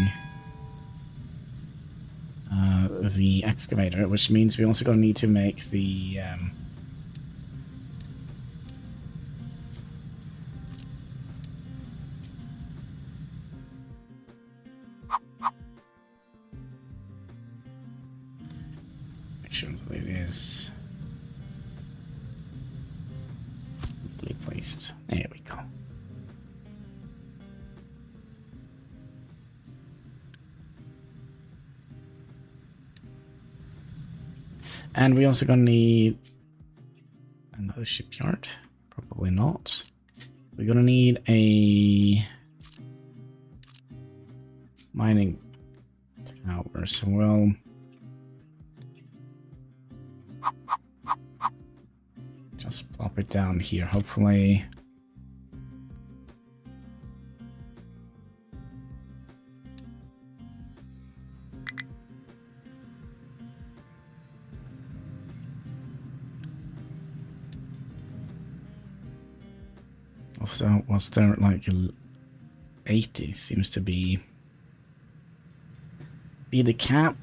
the excavator, which means we also gonna need to make the make sure that it is neatly placed. There we go. And we also gonna need another shipyard. Probably not. We're gonna need a mining tower. So we'll just plop it down here. Hopefully. Also, was there like 80 seems to be the cap.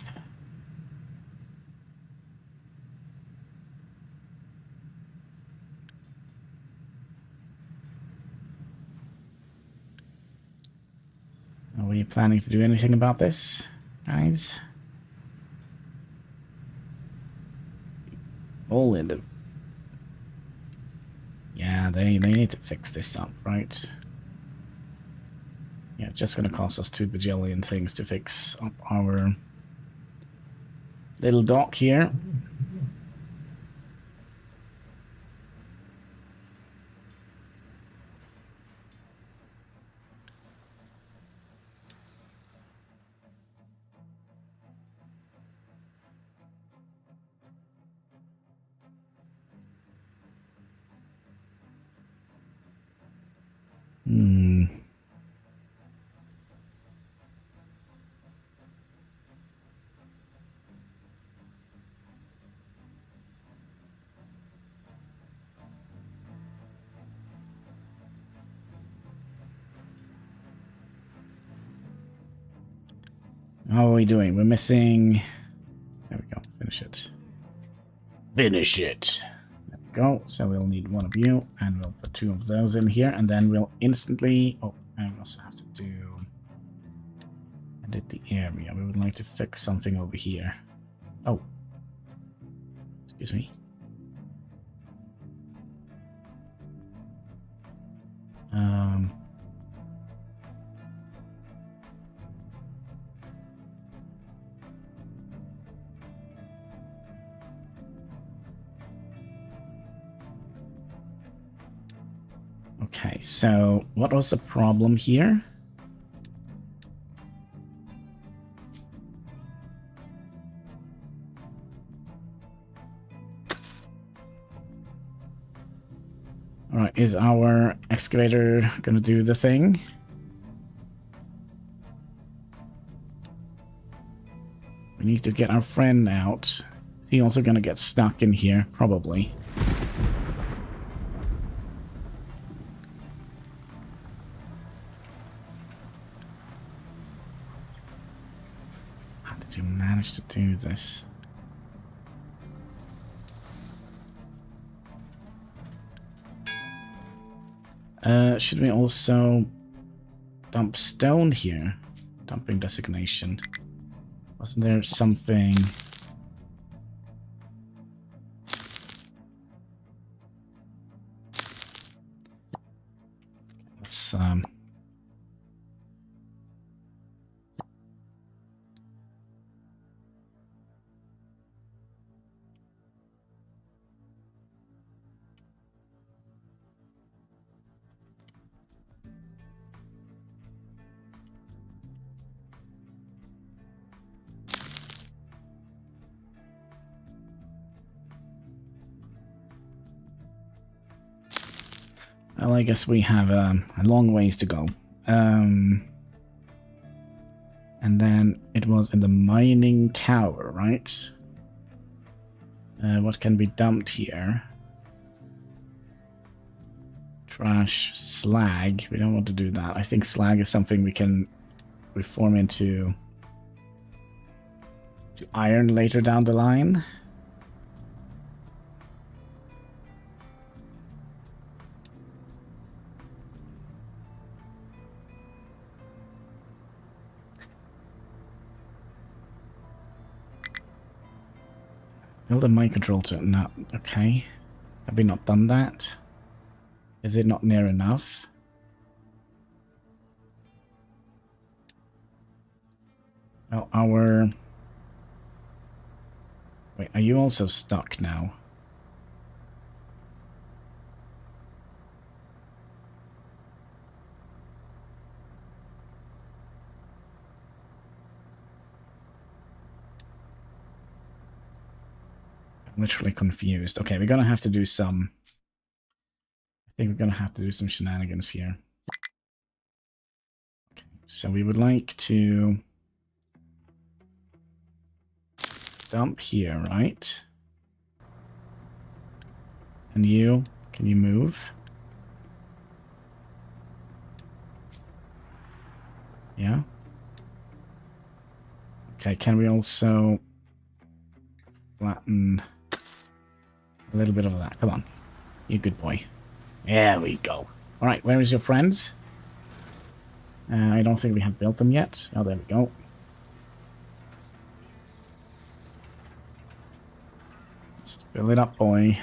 planning to do anything about this, guys? All in the... Yeah, they need to fix this up, right? Yeah, it's just gonna cost us 2 bajillion things to fix up our little dock here. How are we doing? We're missing... There we go. Finish it. Finish it. There we go. So we'll need 1 of you, and we'll put 2 of those in here, and then we'll instantly... Oh, and we also have to do... Edit the area. We would like to fix something over here. Oh. Excuse me. Okay, so what was the problem here? Alright, is our excavator gonna do the thing? We need to get our friend out. Is he also gonna get stuck in here? Probably. How did you manage to do this? Should we also dump stone here? Dumping designation. Wasn't there something... Let's, well, I guess we have a long ways to go. And then it was in the mining tower, right? What can be dumped here? Trash, slag. We don't want to do that. I think slag is something we can reform into iron later down the line. Build a mind control to no, okay. Have we not done that? Is it not near enough? Well, our... Wait, are you also stuck now? I'm literally confused. Okay, we're gonna have to do some... I think we're gonna have to do some shenanigans here. Okay, so we would like to... dump here, right? And you, can you move? Yeah? Okay, can we also flatten a little bit of that? Come on, you good boy. There we go. Alright, where is your friends? I don't think we have built them yet. Oh, there we go. Let's fill it up, boy.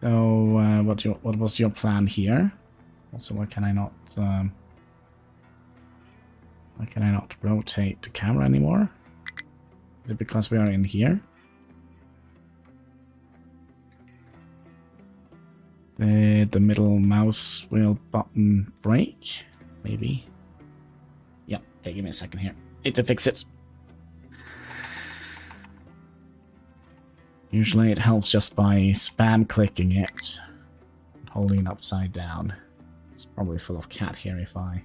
So, what was your plan here? Also, why can I not rotate the camera anymore? Is it because we are in here? Did the middle mouse wheel button break? Maybe. Yep. Okay, give me a second here. Need to fix it. Usually it helps just by spam clicking it, holding it upside down. It's probably full of cat hair if I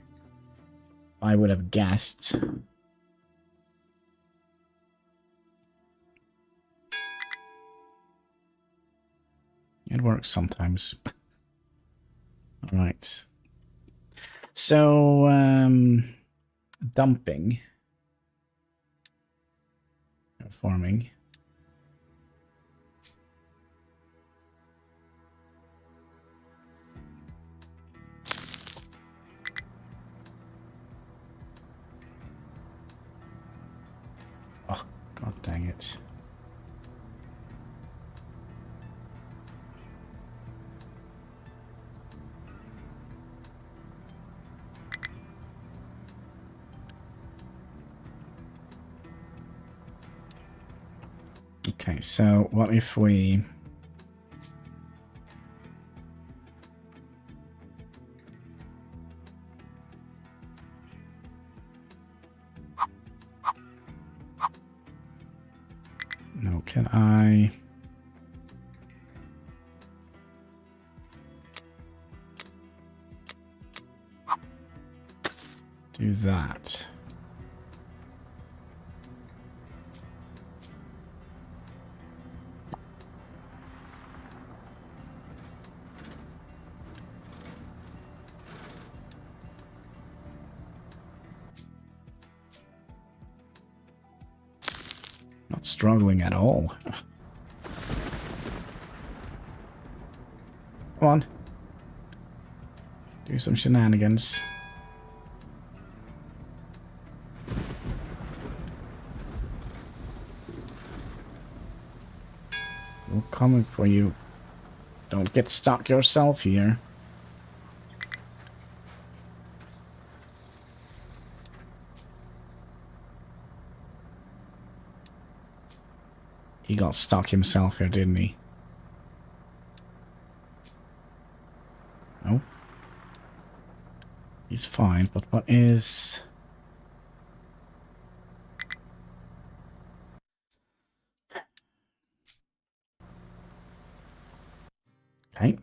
would have guessed. It works sometimes. Alright. So, dumping. Farming. Oh, god dang it. Okay, so what if we... No, can I... do that? Not struggling at all. Come on. Do some shenanigans. We're coming for you. Don't get stuck yourself here. He got stuck himself here, didn't he? No. He's fine, but what is... Okay.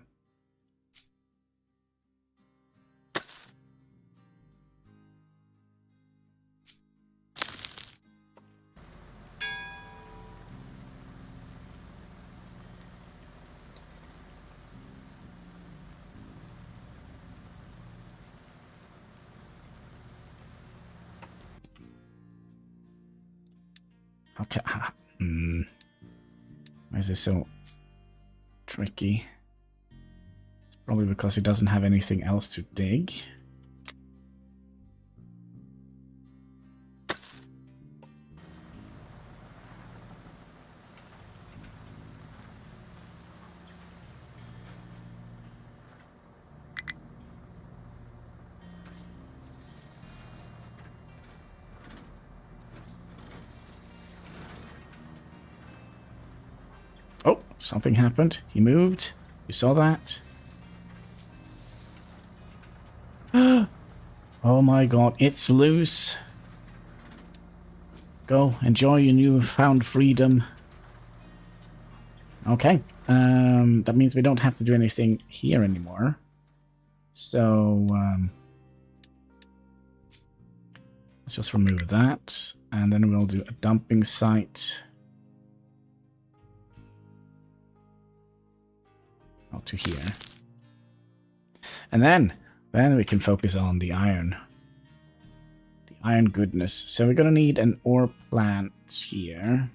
Okay. Why is this so tricky? It's probably because he doesn't have anything else to dig. Oh, something happened. He moved. You saw that? Oh my god, it's loose. Go, enjoy your newfound freedom. Okay, that means we don't have to do anything here anymore. So, let's just remove that, and then we'll do a dumping site. Out to here. And then we can focus on the iron. The iron goodness. So we're gonna need an ore plant here.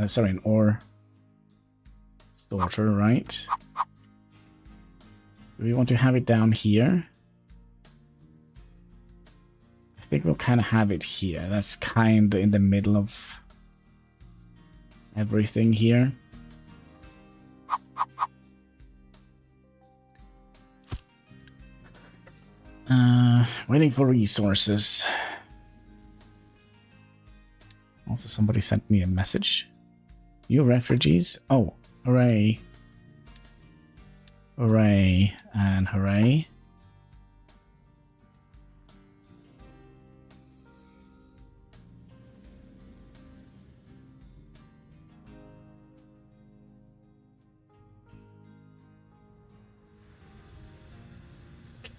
Sorry, an ore sorter, right? Do we want to have it down here? I think we'll kind of have it here. That's kind of in the middle of everything here. Waiting for resources. Also, somebody sent me a message. You refugees? Oh, hooray. Hooray and hooray.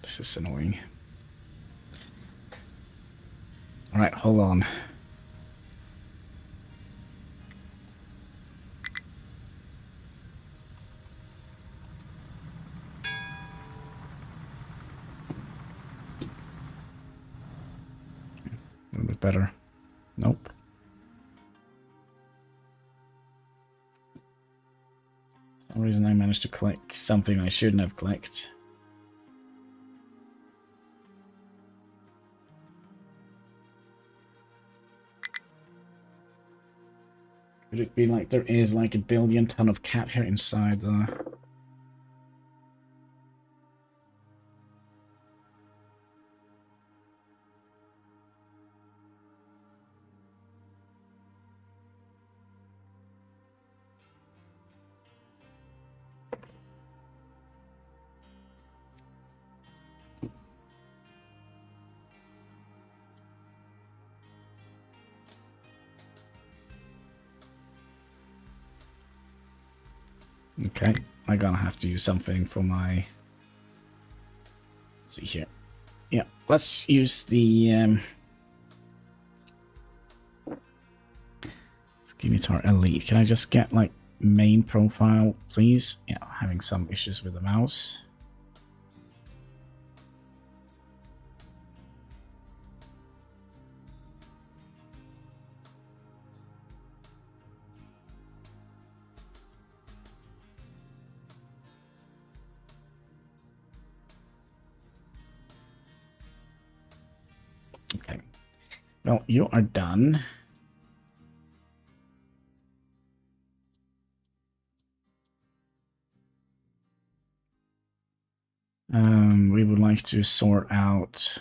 This is annoying. Alright, hold on. A little bit better. Nope. For some reason I managed to collect something I shouldn't have collected. Could it be like there is like a billion ton of cat hair inside the... Okay, I'm gonna have to use something for my... Let's see here. Yeah, let's use the... Scimitar Elite. Can I just get, like, main profile, please? Yeah, having some issues with the mouse. Okay. Well, you are done. We would like to sort out...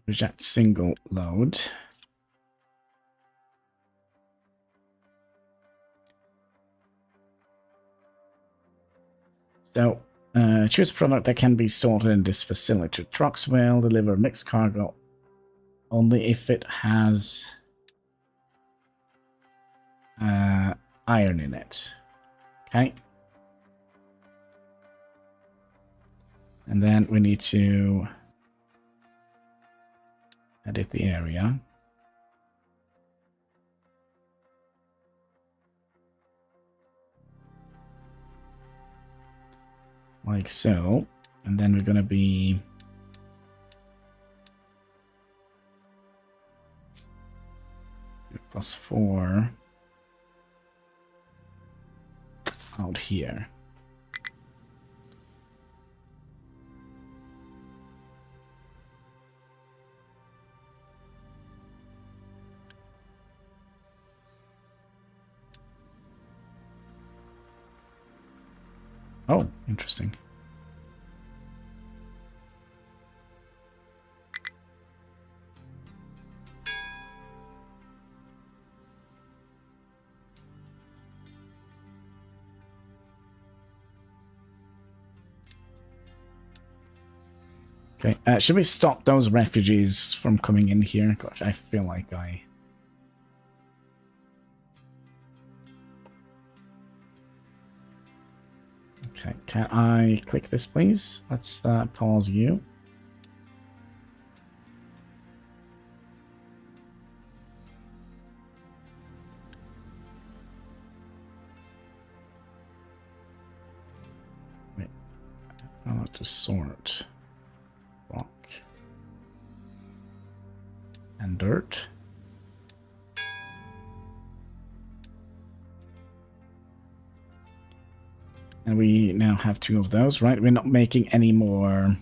Reject single load. So, choose a product that can be sorted in this facility. Trucks will deliver mixed cargo only if it has iron in it. Okay. And then we need to edit the area. Like so. And then we're going to be... +4 out here. Oh, interesting. Okay, should we stop those refugees from coming in here? Gosh, I feel like I... Okay, can I click this, please? Let's pause you. Wait, to sort. Rock. And dirt. And we now have 2 of those, right? We're not making any more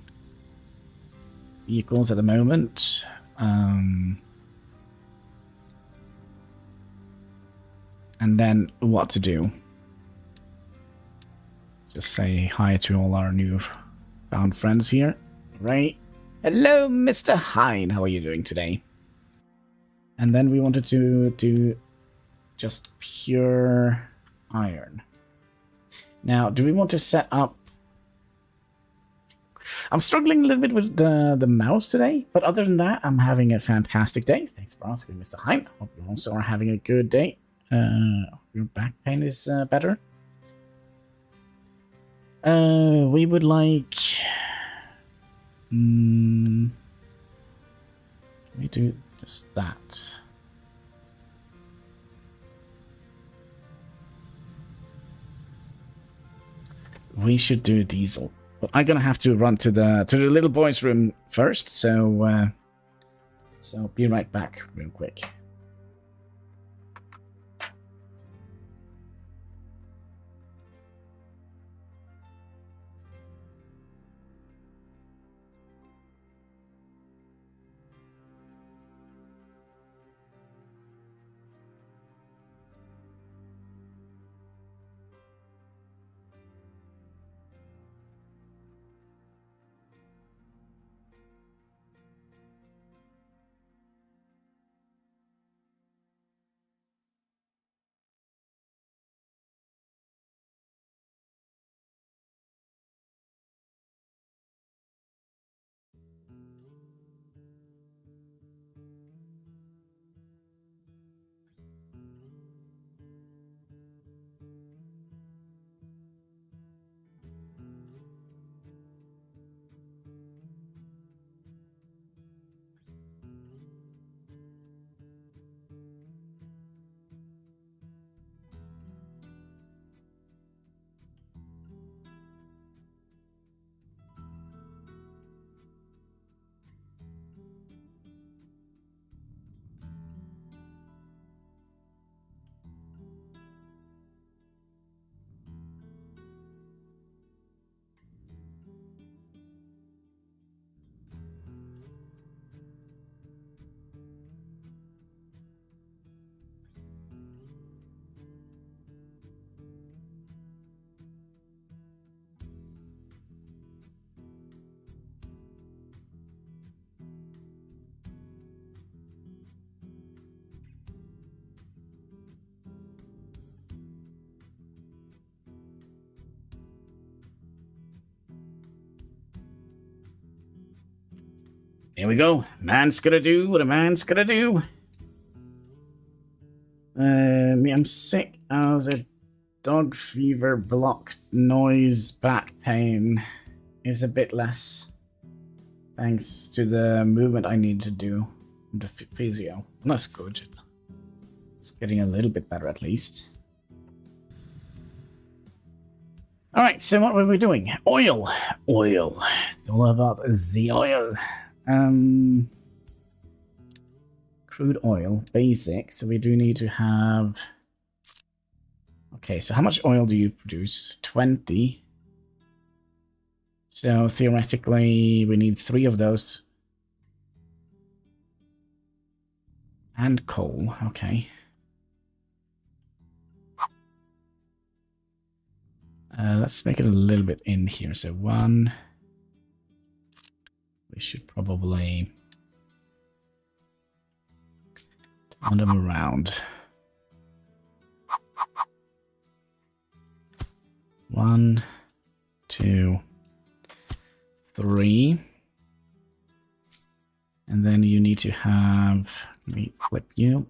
vehicles at the moment. And then what to do? Just say hi to all our new found friends here. Right? Hello, Mr. Hine. How are you doing today? And then we wanted to do just pure iron. Now, do we want to set up... I'm struggling a little bit with the mouse today, but other than that, I'm having a fantastic day. Thanks for asking, Mr. Hine. Hope you also are having a good day. Your back pain is better. We would like... can we do just that? We should do a diesel, but I'm gonna have to run to the little boy's room first. So be right back, real quick. Here we go. Man's gonna do what a man's gonna do. I'm sick as a dog fever, blocked noise, back pain is a bit less. Thanks to the movement I need to do. The physio. That's good. It's getting a little bit better at least. Alright, so what were we doing? Oil. Oil. It's all about the oil. Crude oil, basic. So we do need to have... Okay, so how much oil do you produce? 20. So theoretically, we need 3 of those. And coal, okay. Let's make it a little bit in here. So 1. We should probably turn them around. 1, 2, 3. And then you need to have, let me flip you.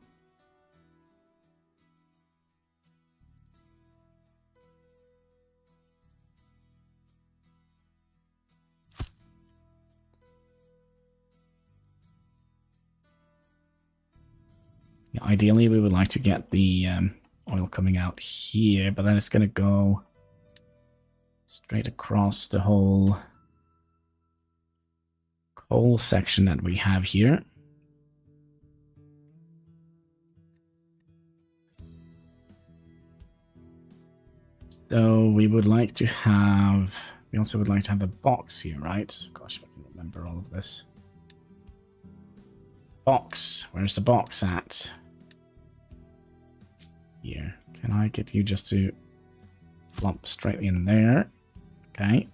Yeah, ideally, we would like to get the oil coming out here, but then it's going to go straight across the whole coal section that we have here. So we would like to have, we also would like to have a box here, right? Gosh, if I can remember all of this. Box, where's the box at? Here, can I get you just to plump straight in there? Okay.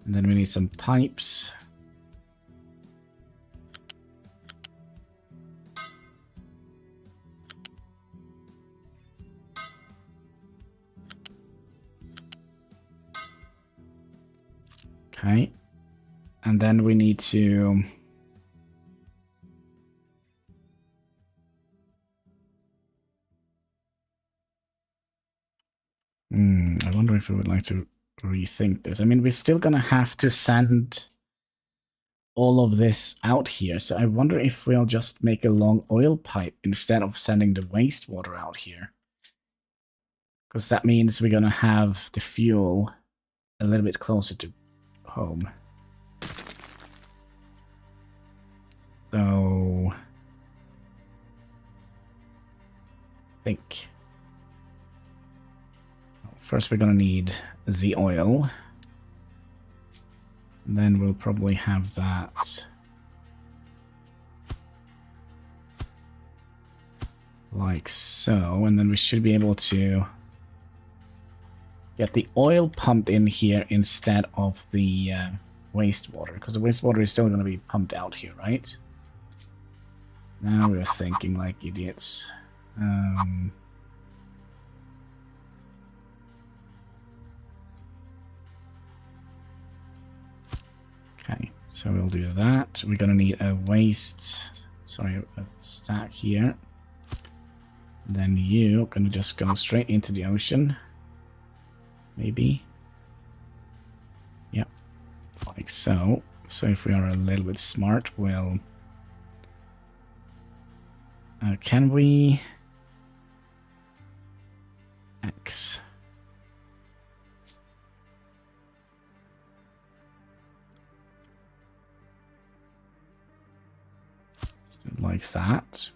And then we need some pipes. Okay. And then we need to... I wonder if we would like to rethink this. I mean, we're still gonna have to send all of this out here. So I wonder if we'll just make a long oil pipe instead of sending the wastewater out here. Because that means we're gonna have the fuel a little bit closer to home. So... I think... First we're gonna need the oil. And then we'll probably have that... like so. And then we should be able to... get the oil pumped in here instead of the wastewater, because the wastewater is still going to be pumped out here, right? Now we're thinking like idiots. Okay, so we'll do that. We're going to need a a stack here. Then you're going to just go straight into the ocean. Maybe. Yep. Like so. So if we are a little bit smart, we'll... can we... X. Like that.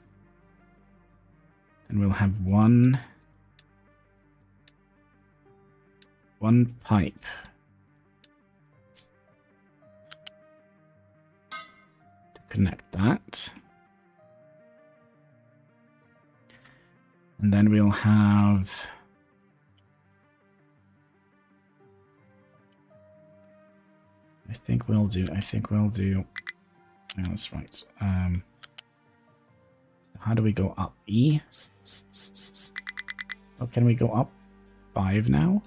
And we'll have one pipe. To connect that. And then we'll have... I think we'll do... Oh, that's right. How do we go up? E? Oh, can we go up 5 now?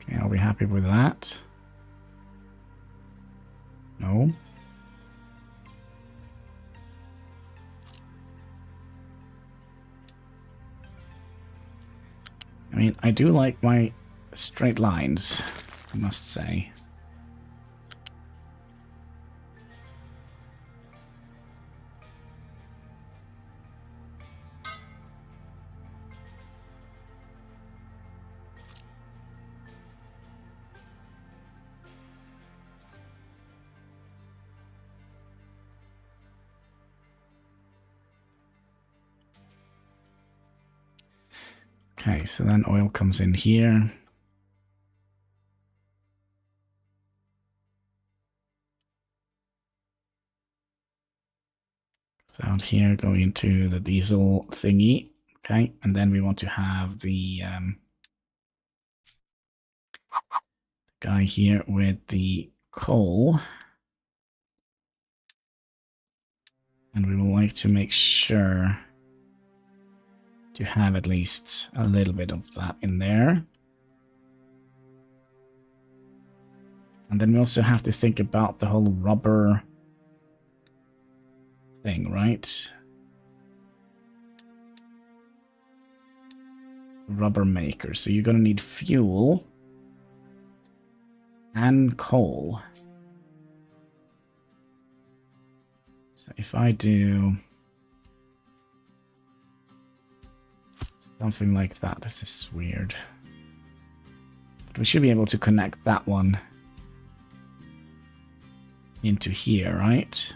Okay, are we happy with that? No. I mean, I do like my straight lines, I must say. Okay, so then oil comes in here. So out here, going into the diesel thingy. Okay, and then we want to have the guy here with the coal. And we would like to make sure to have at least a little bit of that in there. And then we also have to think about the whole rubber thing, right? Rubber maker. So you're going to need fuel and coal. So if I do something like that, this is weird. But we should be able to connect that one into here, right?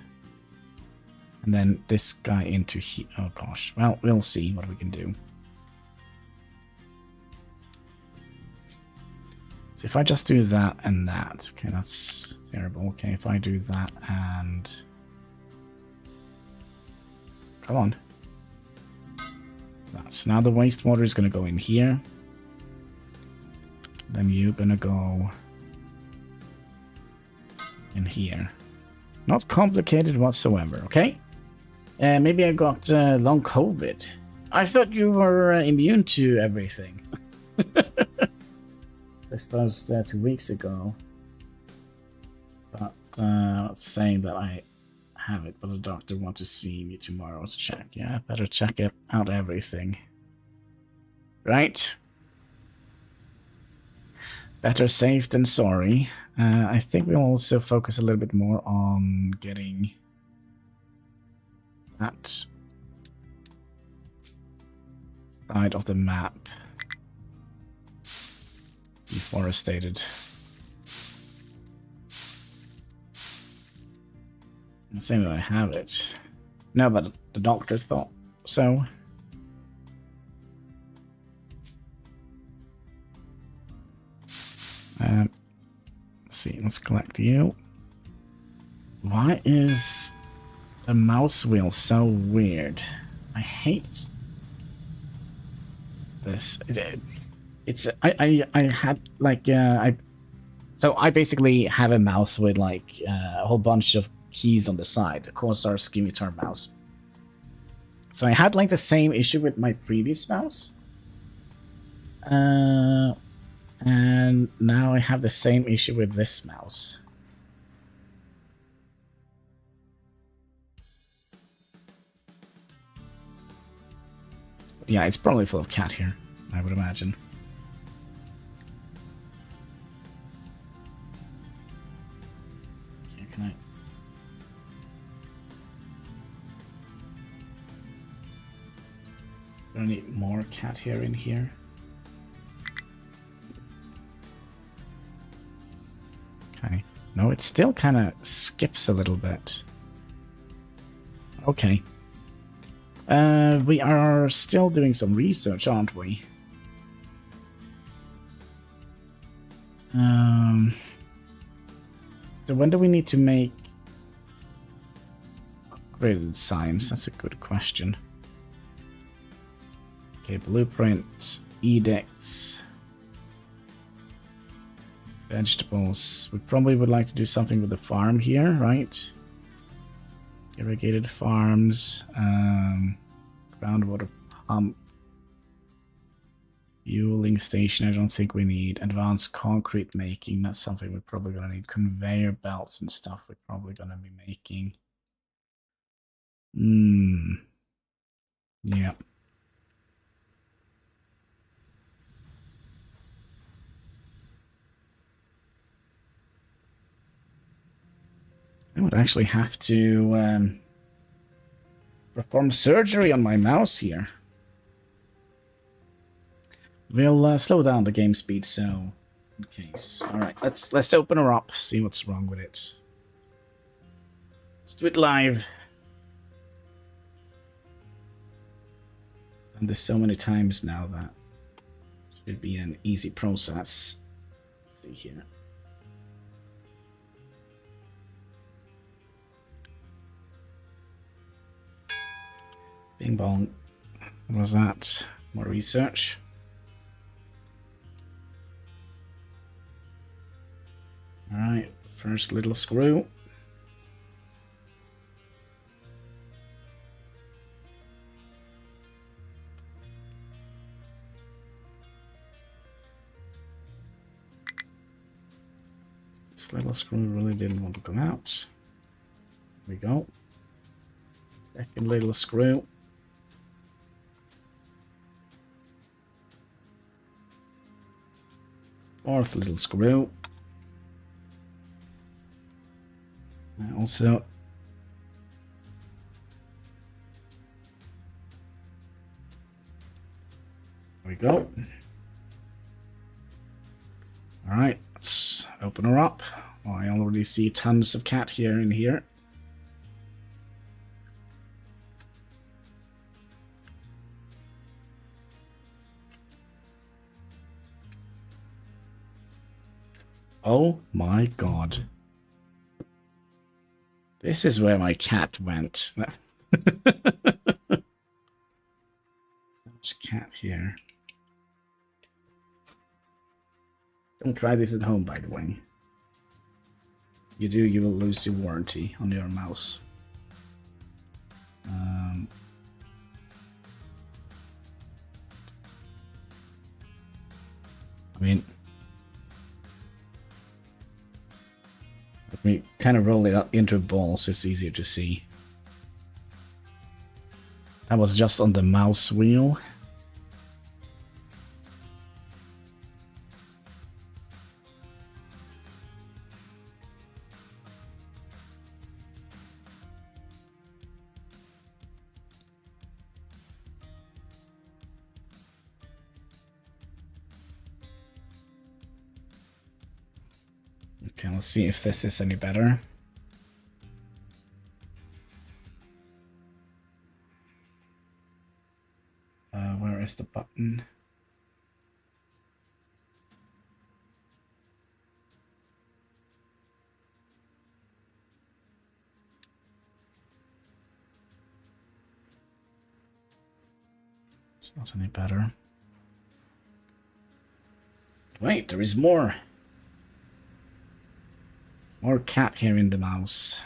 And then this guy into here. Oh gosh. Well, we'll see what we can do. So if I just do that and that. Okay, that's terrible. Okay, if I do that and... Come on. So now the wastewater is going to go in here. Then you're going to go in here. Not complicated whatsoever, okay? Maybe I got long COVID. I thought you were immune to everything. I suppose 2 weeks ago. But saying that I have it, but the doctor wants to see me tomorrow to check. Yeah, I better check it out everything. Right? Better safe than sorry. I think we'll also focus a little bit more on getting that side of the map deforested. I'm saying that I have it. No, but the doctor thought so. Let's see, let's collect you. Why is the mouse wheel so weird? I hate this. I had like so I basically have a mouse with like a whole bunch of keys on the side. Of course, our scimitar mouse. So I had like the same issue with my previous mouse. And now I have the same issue with this mouse. Yeah, it's probably full of cat hair, I would imagine. Okay, can I need more cat hair in here? Okay. No, it still kind of skips a little bit. Okay. We are still doing some research, aren't we? So when do we need to make upgraded signs? That's a good question. Okay, blueprints, edicts, vegetables. We probably would like to do something with the farm here, right? Irrigated farms, groundwater pump, fueling station. I don't think we need advanced concrete making. That's something we're probably gonna need. Conveyor belts and stuff. We're probably gonna be making. Yeah. I would actually have to perform surgery on my mouse here. We'll slow down the game speed, so in case. All right, let's open her up, see what's wrong with it. Let's do it live. Done this so many times now that Should be an easy process. Let's see here. Bing bong. What was that? More research. Alright, first little screw. This little screw really didn't want to come out. There we go. Second little screw. Fourth little screw. Also, there we go. All right, let's open her up. Oh, I already see tons of cat hair in here. Oh my god. This is where my cat went. There's cat here. Don't try this at home, by the way. If you do, you will lose your warranty on your mouse. I mean, let me kind of roll it up into a ball so it's easier to see. That was just on the mouse wheel. Okay, let's see if this is any better. Where is the button? It's not any better. Wait, there is more. More cat here in the mouse.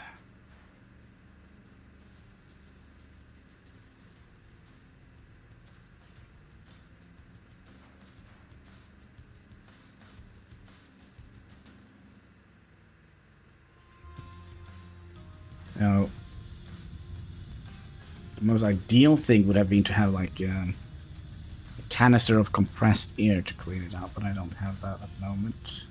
Now, the most ideal thing would have been to have like a canister of compressed air to clean it out, but I don't have that at the moment.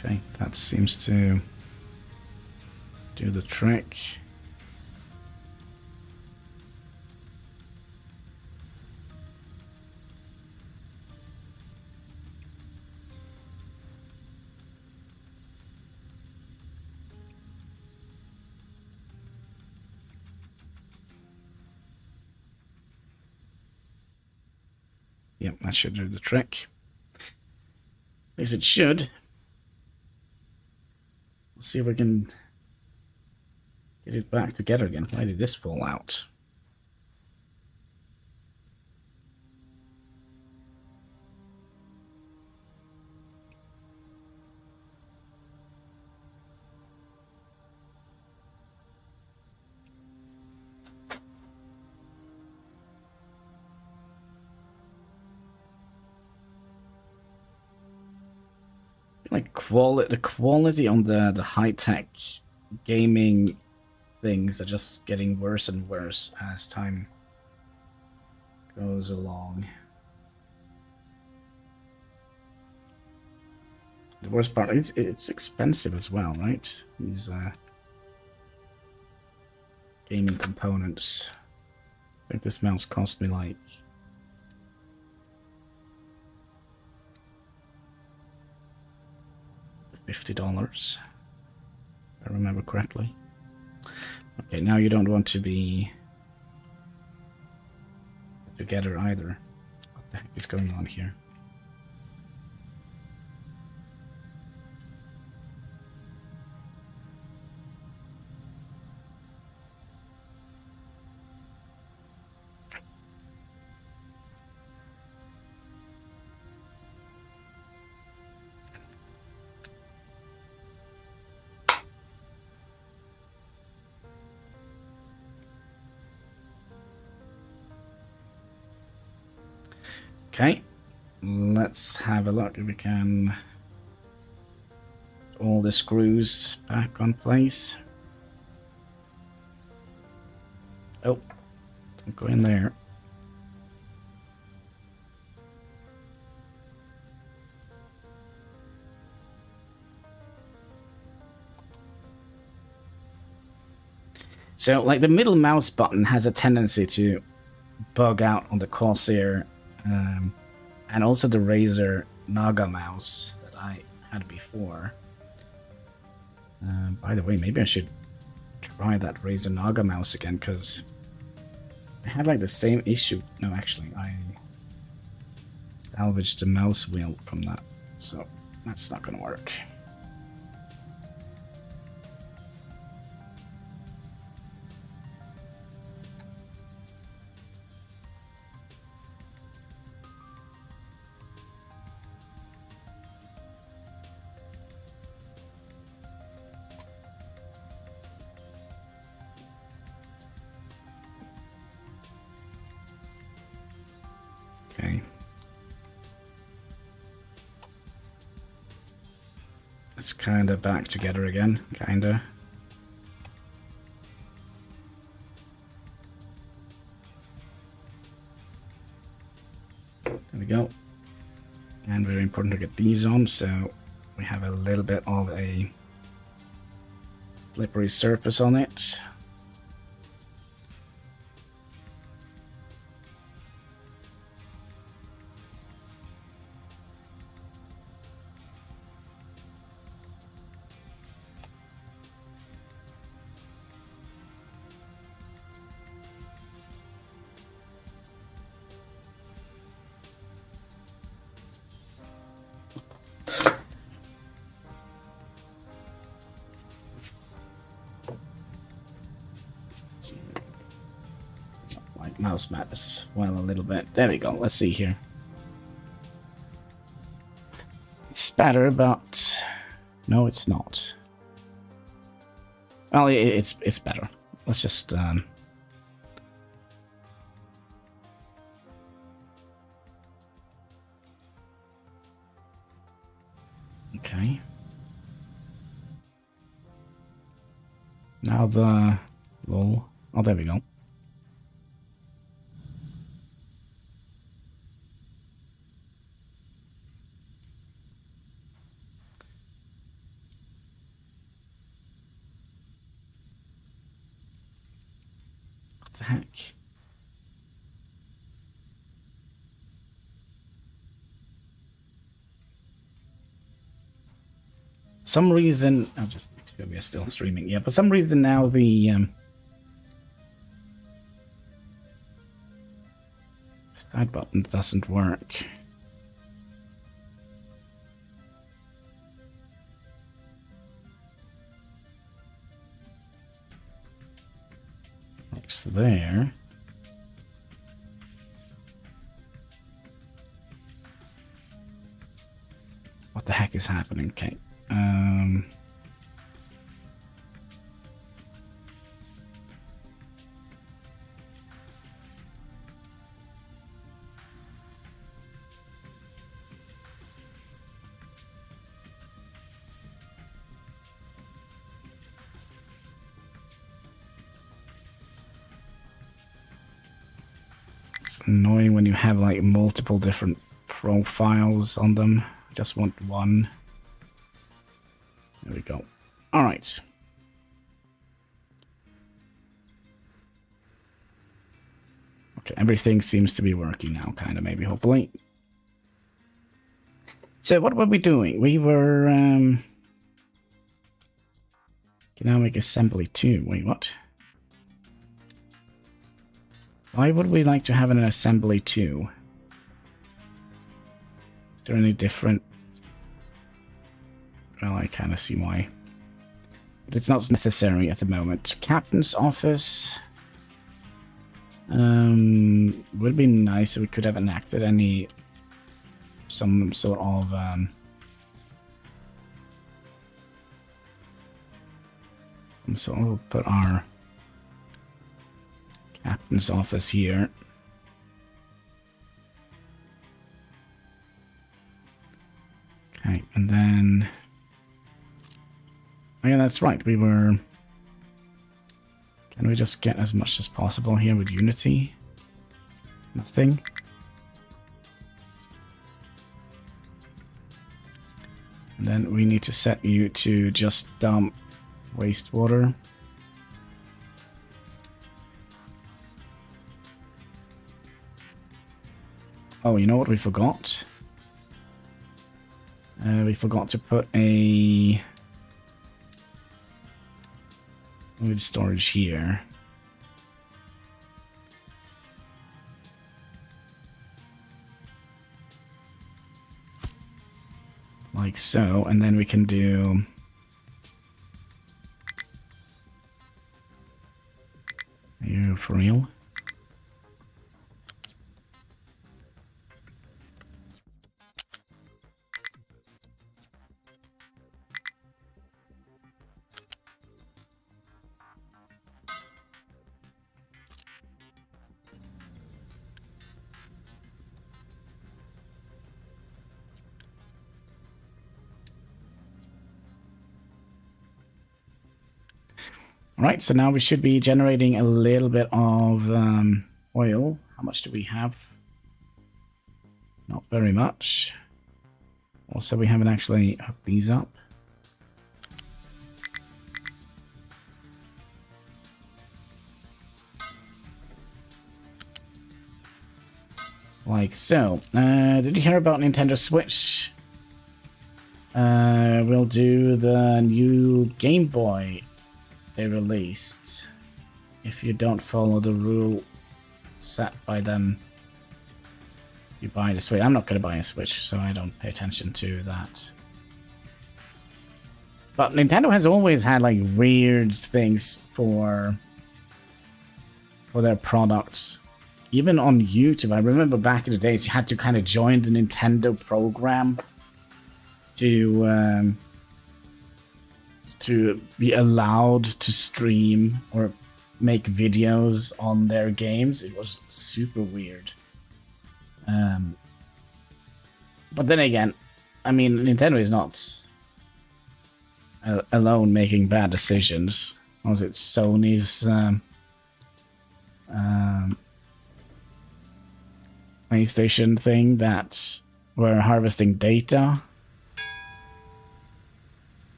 Okay, that seems to do the trick. Yep, that should do the trick. At least it should. Let's see if we can get it back together again. Why did this fall out? Like the quality on the high-tech gaming things are just getting worse and worse as time goes along. The worst part is it's expensive as well, right? These gaming components. I think this mouse cost me like $50, if I remember correctly. Okay, now you don't want to be together either. What the heck is going on here? Okay, let's have a look if we can put all the screws back on place. Oh, don't go in there. So, like, the middle mouse button has a tendency to bug out on the Corsair. And also the Razer Naga mouse that I had before. By the way, maybe I should try that Razer Naga mouse again, because I had like the same issue. No, actually, I salvaged the mouse wheel from that, so that's not gonna work. Okay. It's kind of back together again, kind of. There we go. And very important to get these on, so we have a little bit of a slippery surface on it. Like mouse mat as well a little bit. There we go. Let's see here. It's better, but no, it's not. Well, it's better. Let's just okay. Now the lol. Oh, there we go. What the heck? Some reason, I'll just make sure we're still streaming. Yeah, for some reason now the side button doesn't work. Works there. What the heck is happening? Okay. It's annoying when you have like multiple different profiles on them. I just want one. There we go. All right. Okay, everything seems to be working now, kind of, maybe, hopefully. So what were we doing? We were Can now make assembly 2. Wait, what? Why would we like to have an assembly 2? Is there any different... Well, I kind of see why. But it's not necessary at the moment. Captain's office. Would be nice if we could have enacted some sort of so we'll put our captain's office here. Okay, and then oh yeah, that's right. We were. Can we just get as much as possible here with Unity? Nothing. And then we need to set you to just dump wastewater. Oh, you know what we forgot? We forgot to put a wood storage here. Like so, and then we can do you for real. Right, so now we should be generating a little bit of oil. How much do we have? Not very much. Also, we haven't actually hooked these up. Like so. Did you hear about Nintendo Switch? We'll do the new Game Boy they released. If you don't follow the rule set by them, you buy the Switch. I'm not going to buy a Switch, so I don't pay attention to that. But Nintendo has always had like weird things for their products. Even on YouTube, I remember back in the days you had to kind of join the Nintendo program to be allowed to stream or make videos on their games. It was super weird. But then again, I mean, Nintendo is not alone making bad decisions. Was it Sony's PlayStation thing that were harvesting data?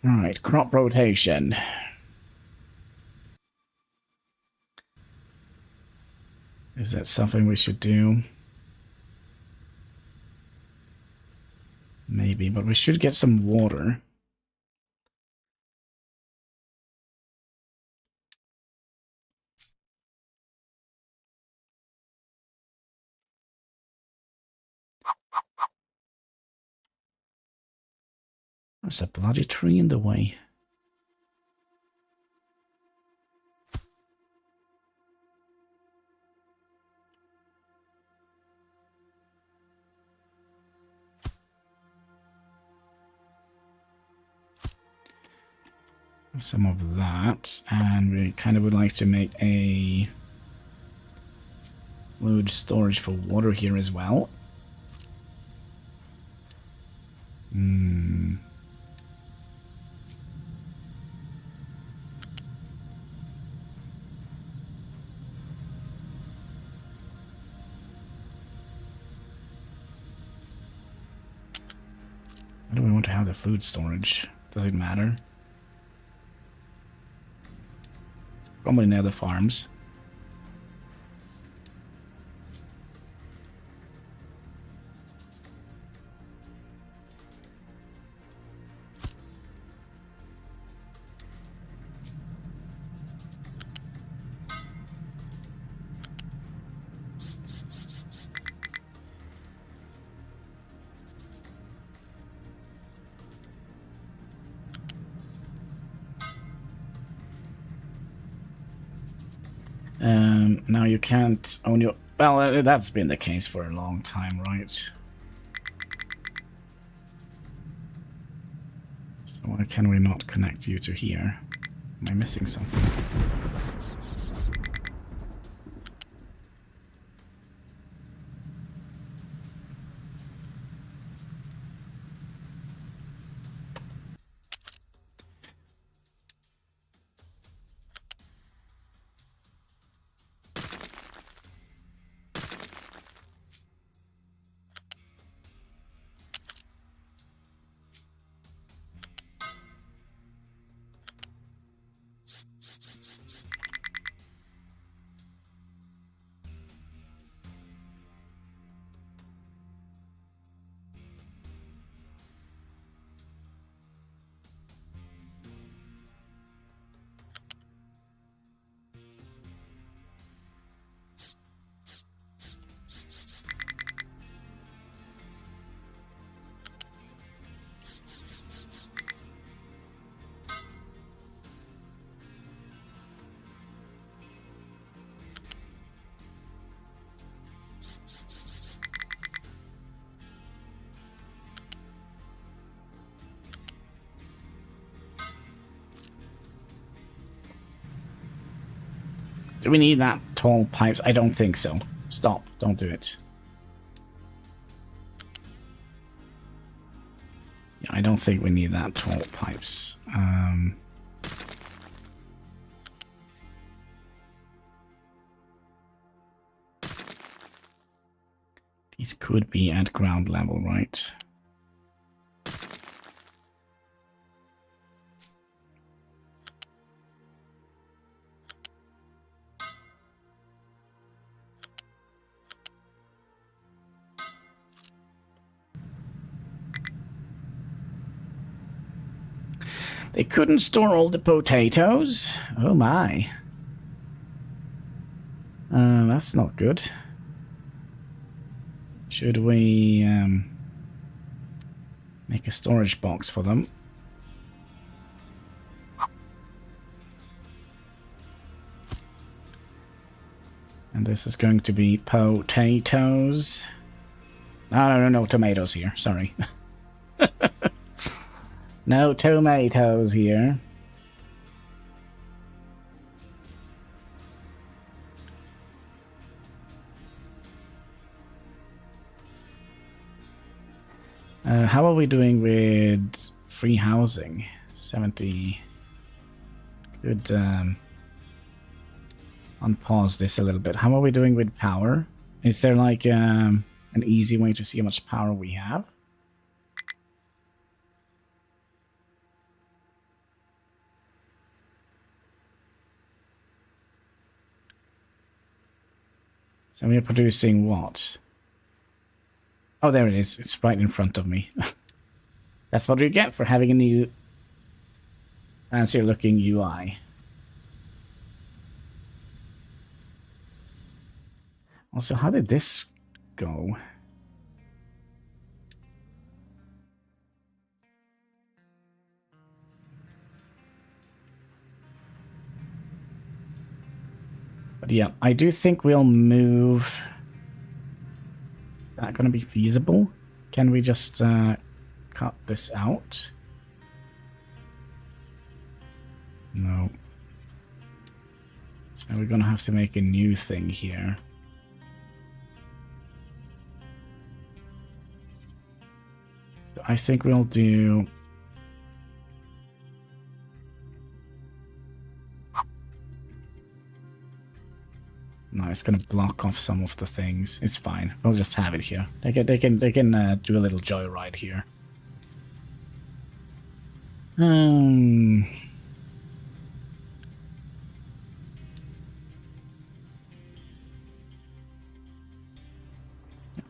Alright, crop rotation. Is that something we should do? Maybe, but we should get some water. There's a bloody tree in the way. Some of that, and we kind of would like to make a load storage for water here as well. Why do we want to have the food storage? Does it matter? Probably near the farms. Now you can't own your... Well, that's been the case for a long time, right? So why can we not connect you to here? Am I missing something? Do we need that tall pipes? I don't think so. Stop. Don't do it. Yeah, I don't think we need that tall pipes. These could be at ground level, right? They couldn't store all the potatoes? Oh my. That's not good. Should we make a storage box for them? And this is going to be potatoes. No, tomatoes here. Sorry. No tomatoes here. How are we doing with free housing? 70. Could unpause this a little bit. How are we doing with power? Is there like an easy way to see how much power we have? So we are producing what? Oh, there it is. It's right in front of me. That's what you get for having a new fancier looking UI. Also, how did this go? But yeah, I do think we'll move. Is that going to be feasible? Can we just cut this out? No. So we're going to have to make a new thing here. So I think we'll do... No, it's gonna block off some of the things. It's fine. We'll just have it here. They can do a little joyride here.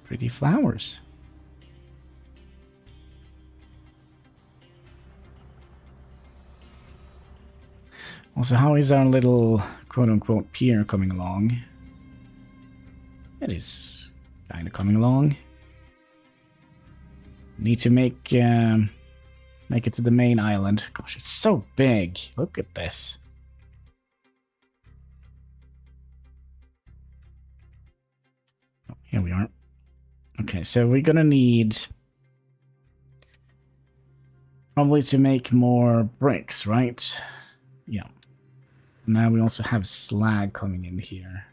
Pretty flowers. Also, how is our little quote-unquote pier coming along? It is kind of coming along. Need to make it to the main island. Gosh, it's so big. Look at this. Here we are. Okay, so we're gonna need probably to make more bricks, right? Yeah. Now we also have slag coming in here.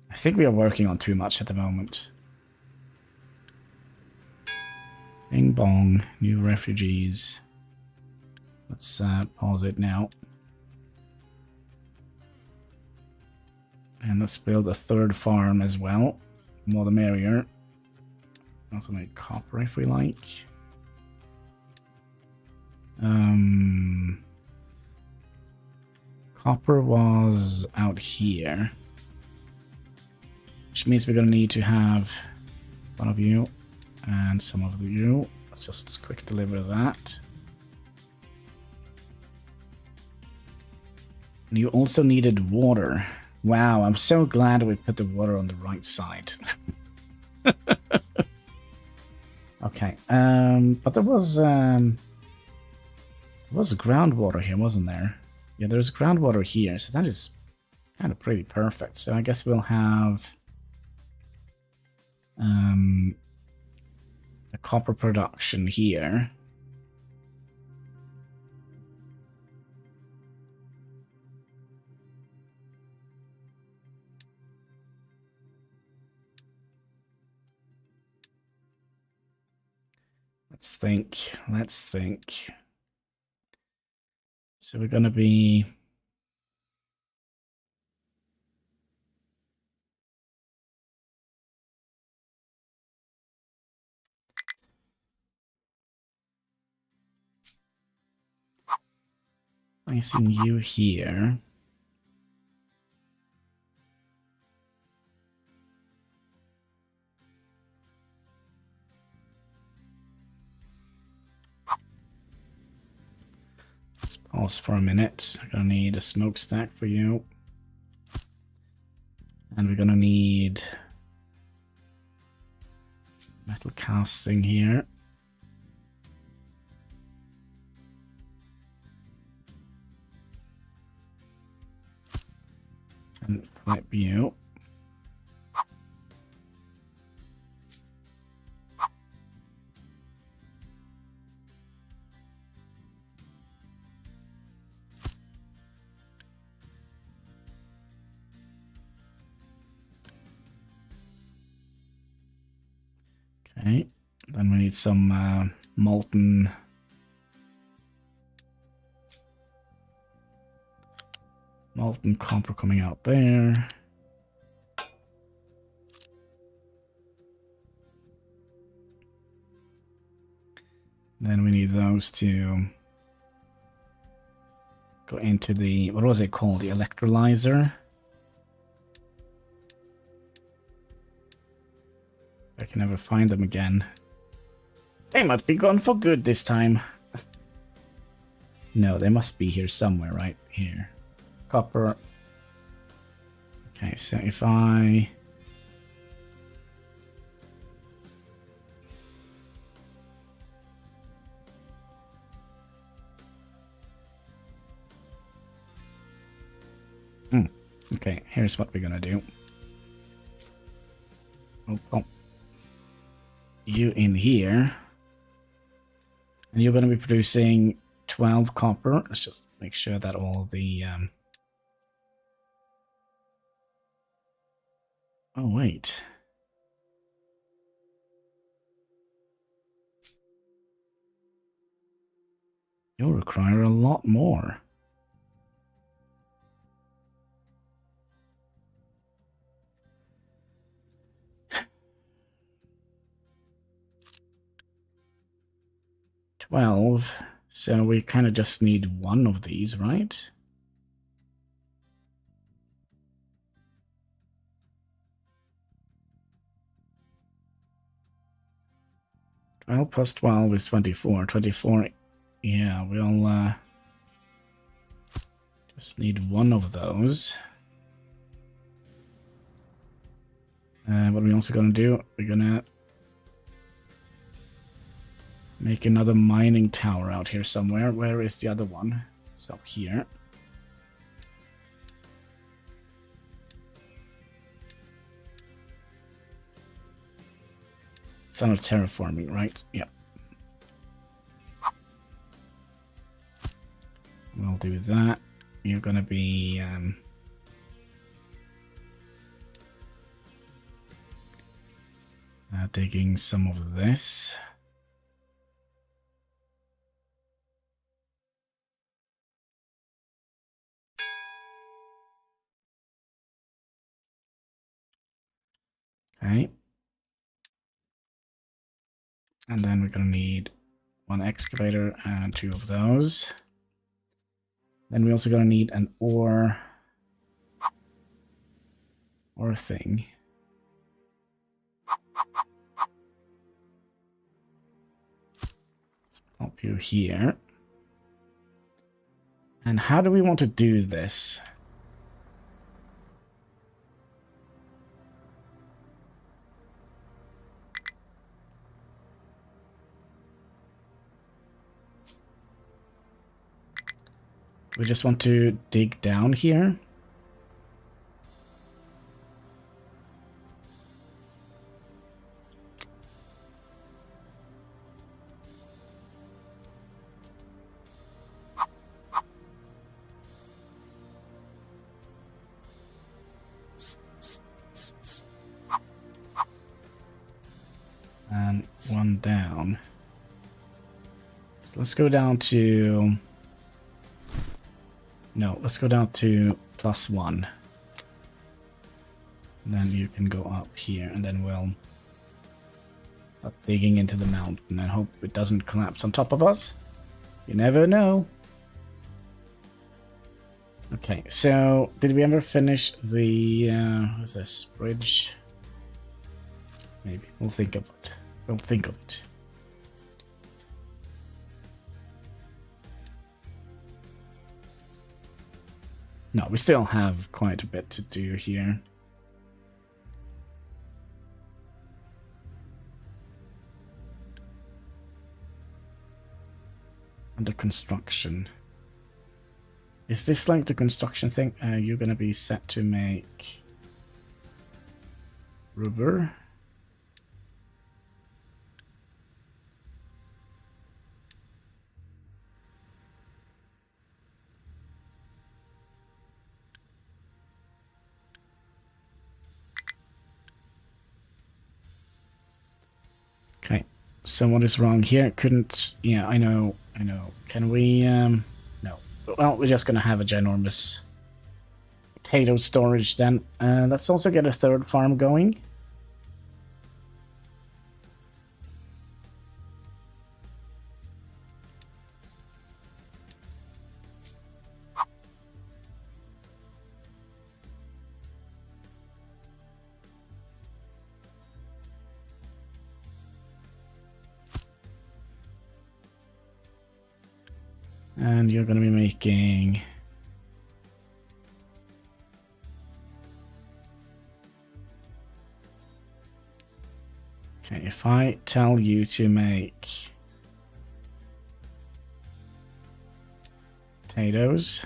I think we are working on too much at the moment. Bing bong, new refugees. Let's pause it now. And let's build a third farm as well. More the merrier. Also make copper if we like. Copper was out here. Which means we're going to need to have one of you and some of you. Let's just quick deliver that. And you also needed water. Wow, I'm so glad we put the water on the right side. Okay, but there was groundwater here, wasn't there? Yeah, there's groundwater here, so that is kind of pretty perfect. So I guess we'll have the copper production here. Let's think. So we're going to be... placing you here. Let's pause for a minute. I'm gonna need a smokestack for you. And we're gonna need metal casting here. And flip you. Okay, then we need some molten copper coming out there. Then we need those to go into the, what was it called? The electrolyzer. I can never find them again. They might be gone for good this time. No, they must be here somewhere, right? Here. Copper. Okay, so if I... Okay, here's what we're gonna do. Oh. You in here. And you're gonna be producing 12 copper. Let's just make sure that all the... Oh, wait. You'll require a lot more. So we kind of just need one of these, right? Well, plus 12 is 24. 24, yeah, we'll just need one of those. What are we also going to do? We're going to make another mining tower out here somewhere. Where is the other one? It's up here. It's under terraforming, right? Yep. We'll do that. You're gonna be digging some of this. Okay. And then we're gonna need one excavator and 2 of those. Then we're also gonna need an ore thing. Let's pop you here. And how do we want to do this? We just want to dig down here. And one down. So let's go down to... No, let's go down to +1. And then you can go up here, and then we'll start digging into the mountain and hope it doesn't collapse on top of us. You never know. Okay, so did we ever finish the what's this bridge? Maybe we'll think of it. We'll think of it. No, we still have quite a bit to do here. Under construction. Is this like the construction thing? You're gonna be set to make rubber. Okay, so what is wrong here? Couldn't... Yeah, I know. Can we... No. Well, we're just gonna have a ginormous potato storage then. Let's also get a 3rd farm going. And you're going to be making... Okay, if I tell you to make potatoes,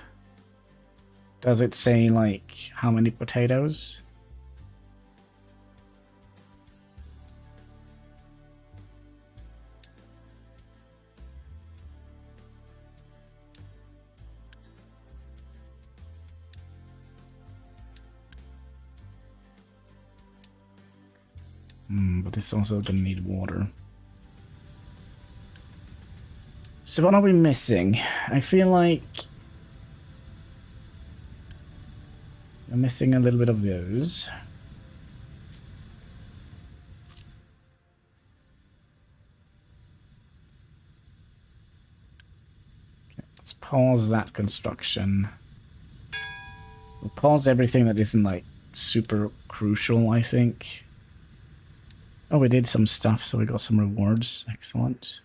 does it say, like, how many potatoes? But it's also gonna need water. So what are we missing? I feel like we're missing a little bit of those. Okay, let's pause that construction. We'll pause everything that isn't like super crucial, I think. Oh, we did some stuff, so we got some rewards. Excellent.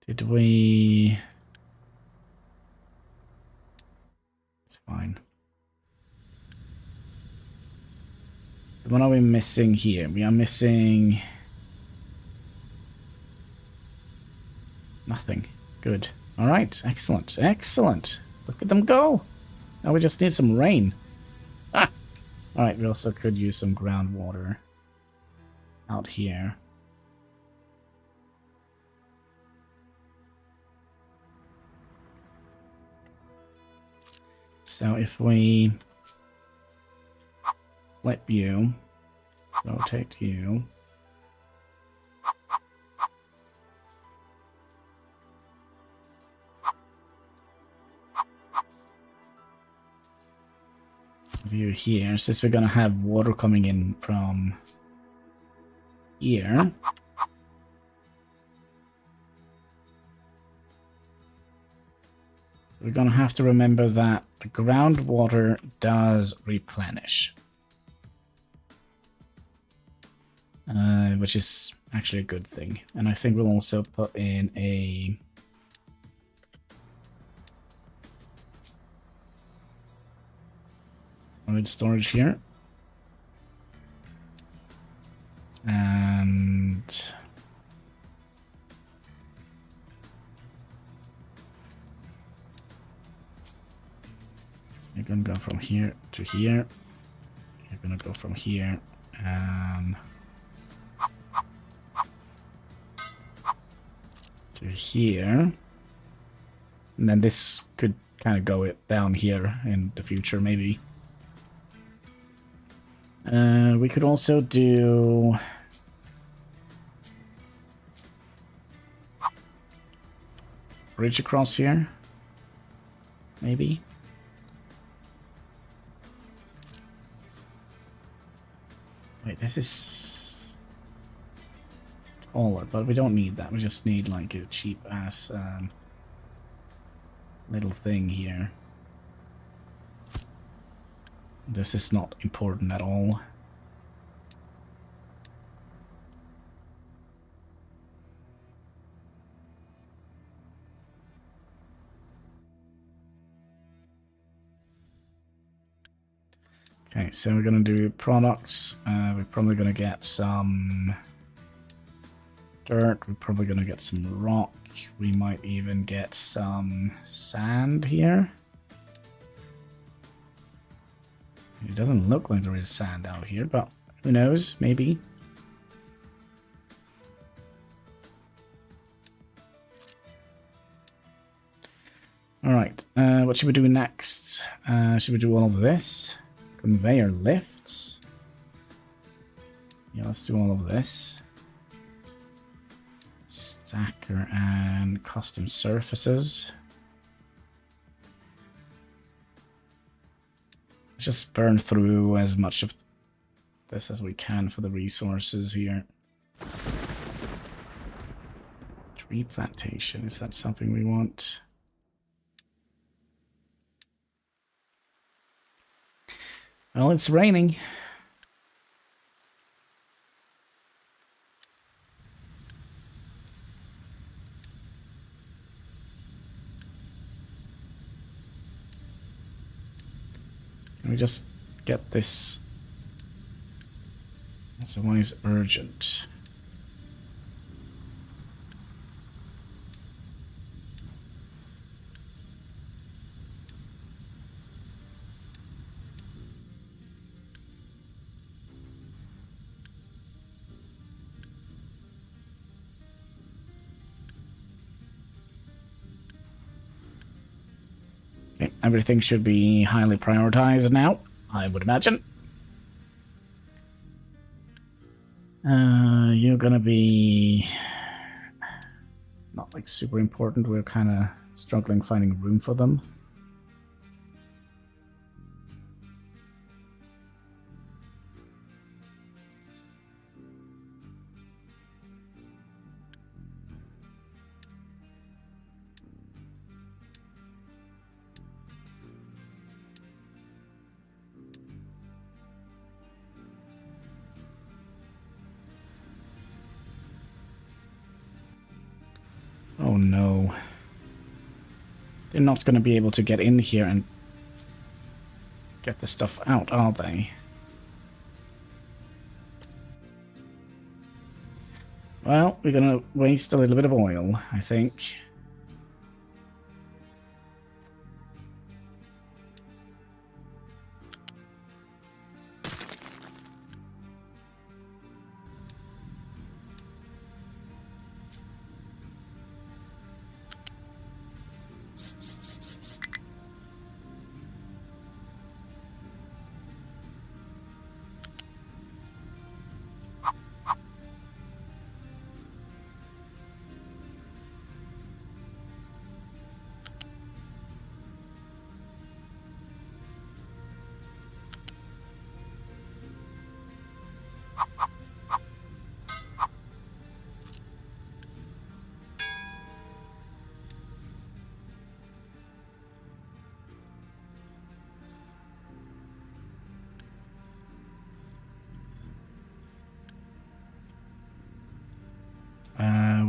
Did we... It's fine. So what are we missing here? We are missing... Nothing. Good. Alright, excellent. Excellent. Look at them go. Now we just need some rain. Alright, we also could use some groundwater out here. So if we flip you, rotate you, view here, since we're gonna have water coming in from here. So we're gonna have to remember that the groundwater does replenish. Which is actually a good thing. And I think we'll also put in a storage here. And so you're gonna go from here to here. You're gonna go from here and to here. And then this could kind of go down here in the future, maybe. We could also do bridge across here, maybe. Wait, this is taller, but we don't need that. We just need like a cheap ass little thing here. This is not important at all. Okay, so we're going to do products. We're probably going to get some dirt. We're probably going to get some rock. We might even get some sand here. It doesn't look like there is sand out here, but who knows? Maybe. Alright, what should we do next? Should we do all of this? Conveyor lifts. Yeah, let's do all of this. Stacker and custom surfaces. Let's just burn through as much of this as we can for the resources here. Tree plantation, is that something we want? Well, it's raining. Can we just get this? So why is urgent? Okay, everything should be highly prioritized now, I would imagine. You're gonna be not like super important. We're kind of struggling finding room for them. Oh no. They're not going to be able to get in here and get the stuff out, are they? Well, we're going to waste a little bit of oil, I think.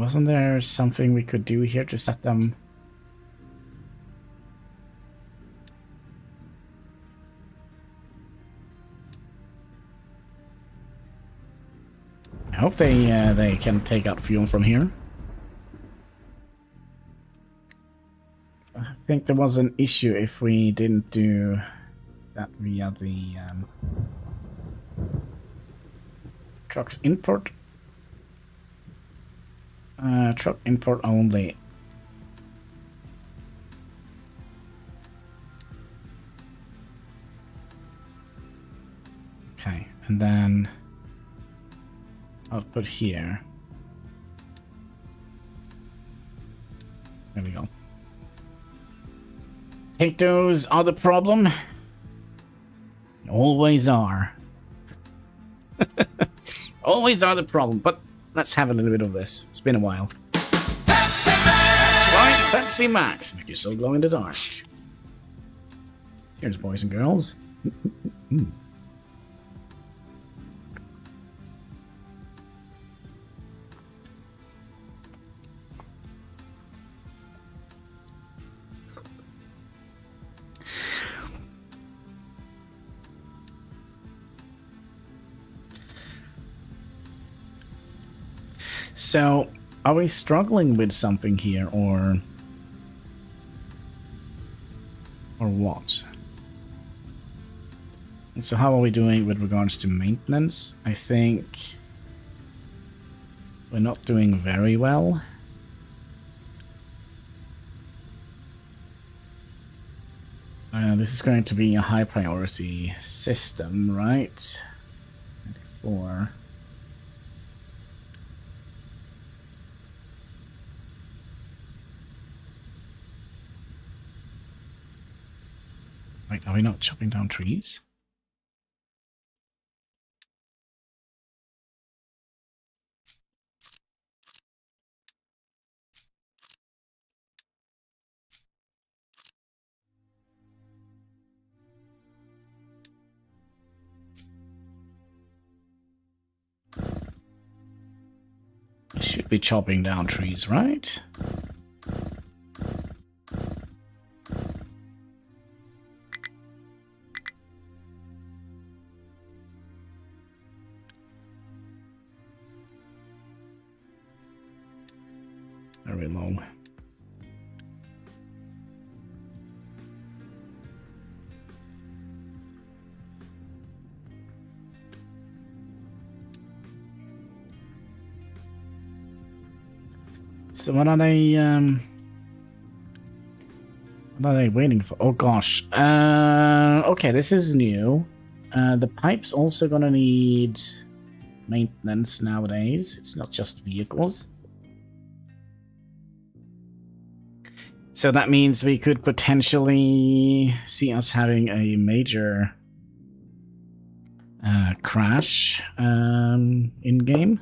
wasn't there something we could do here to set them? I hope they can take out fuel from here. I think there was an issue if we didn't do that via the trucks import. Truck import only. Okay, and then output here. There we go. Potatoes are the problem. Always are. Always are the problem. But let's have a little bit of this. It's been a while. Pepsi Max! That's right, Pepsi Max. Make yourself glow in the dark. Cheers, boys and girls. So, are we struggling with something here, or what? And so how are we doing with regards to maintenance? I think we're not doing very well. This is going to be a high priority system, right? 94. Wait, are we not chopping down trees? We should be chopping down trees, right? Very low. So what are they waiting for? Oh gosh. Okay, this is new. The pipe's also gonna need maintenance nowadays. It's not just vehicles. So that means we could potentially see us having a major crash in-game.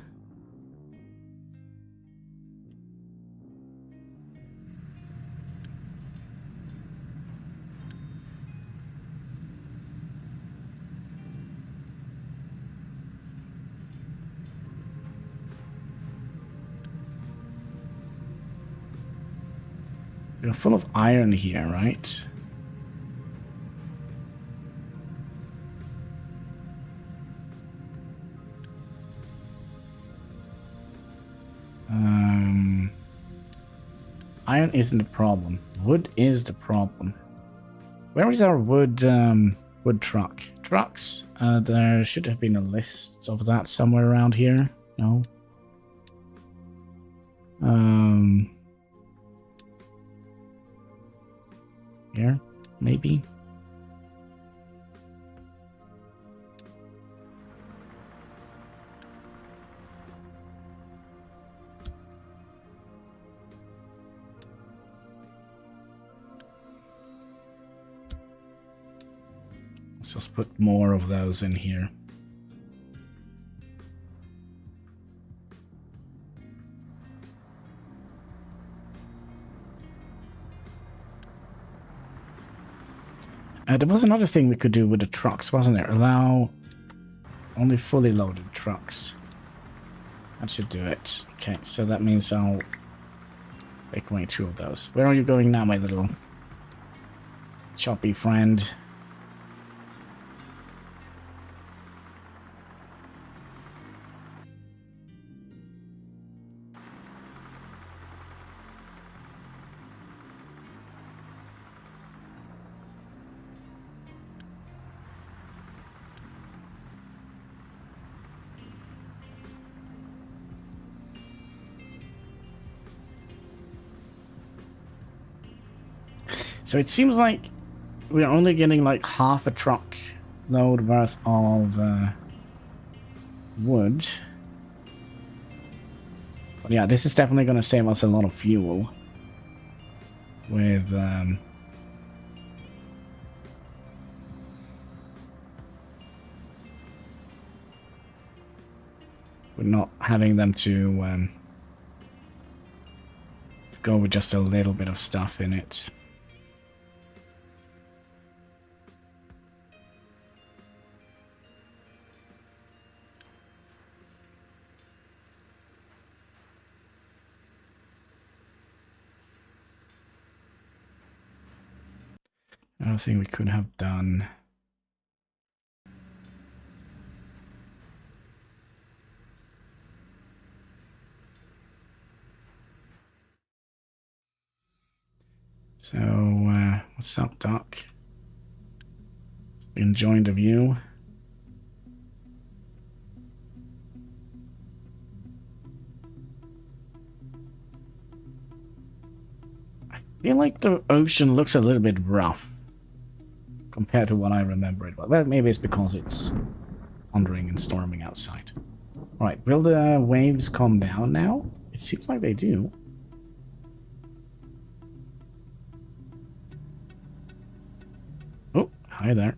We're full of iron here, right? Iron isn't the problem. Wood is the problem. Where is our wood truck? Trucks? There should have been a list of that somewhere around here. No. Here, maybe. Let's just put more of those in here. There was another thing we could do with the trucks, wasn't there? Allow only fully loaded trucks. That should do it. Okay, so that means I'll take away 2 of those. Where are you going now, my little choppy friend? So it seems like we're only getting like half a truck load worth of wood. But yeah, this is definitely going to save us a lot of fuel. With not having them to go with just a little bit of stuff in it. Another thing we could have done. So, what's up, Doc? Enjoying the view. I feel like the ocean looks a little bit rough compared to what I remember it was. Well, maybe it's because it's thundering and storming outside. Alright, will the waves calm down now? It seems like they do. Oh, hi there.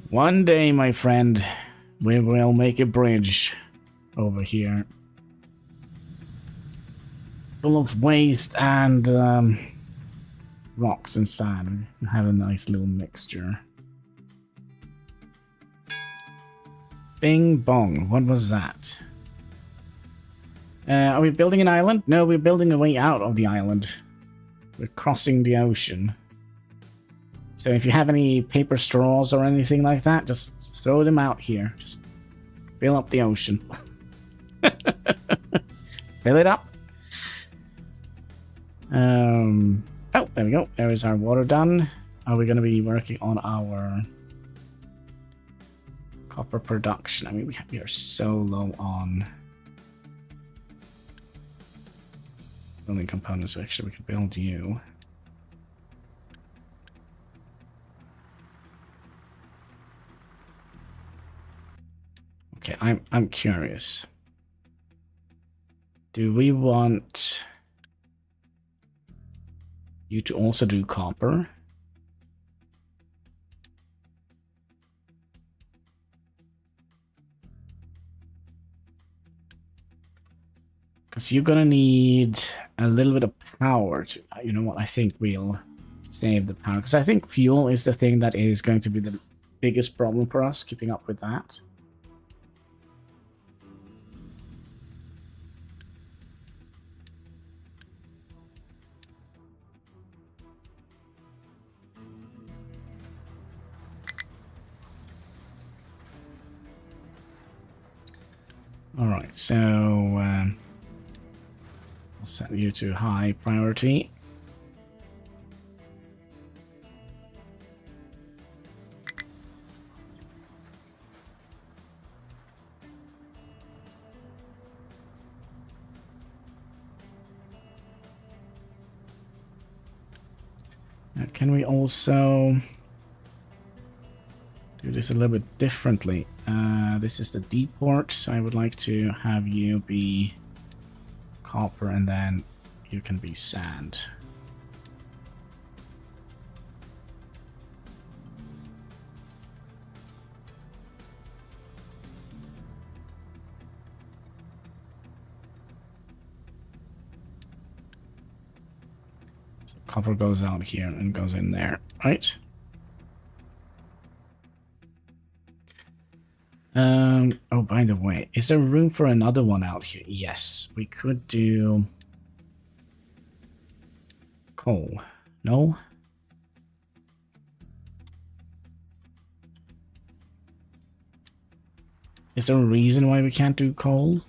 One day, my friend, we will make a bridge over here. Full of waste and rocks and sand. Have a nice little mixture. Bing bong. What was that? Are we building an island? No, we're building a way out of the island. We're crossing the ocean. So if you have any paper straws or anything like that, just throw them out here. Just fill up the ocean. Fill it up. Oh, there we go. There is our water done. Are we going to be working on our copper production? I mean, we are so low on building components. So actually, we can build you. Okay, I'm curious. Do we want you to also do copper? Because you're gonna need a little bit of power to, you know what, I think we'll save the power. Because I think fuel is the thing that is going to be the biggest problem for us, keeping up with that. Alright, so I'll set you to high priority. Now, can we also do this a little bit differently? This is the D port, so I would like to have you be copper and then you can be sand. So copper goes out here and goes in there, right? Oh, by the way, is there room for another one out here? Yes, we could do coal. No? Is there a reason why we can't do coal?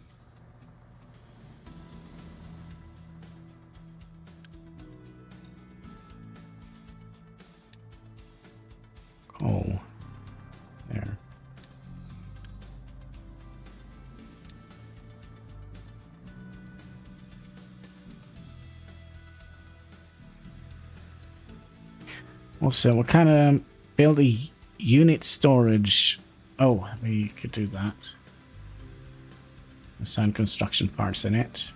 Coal. There. Also, what kind of build a unit storage? Oh, we could do that. Assign construction parts in it.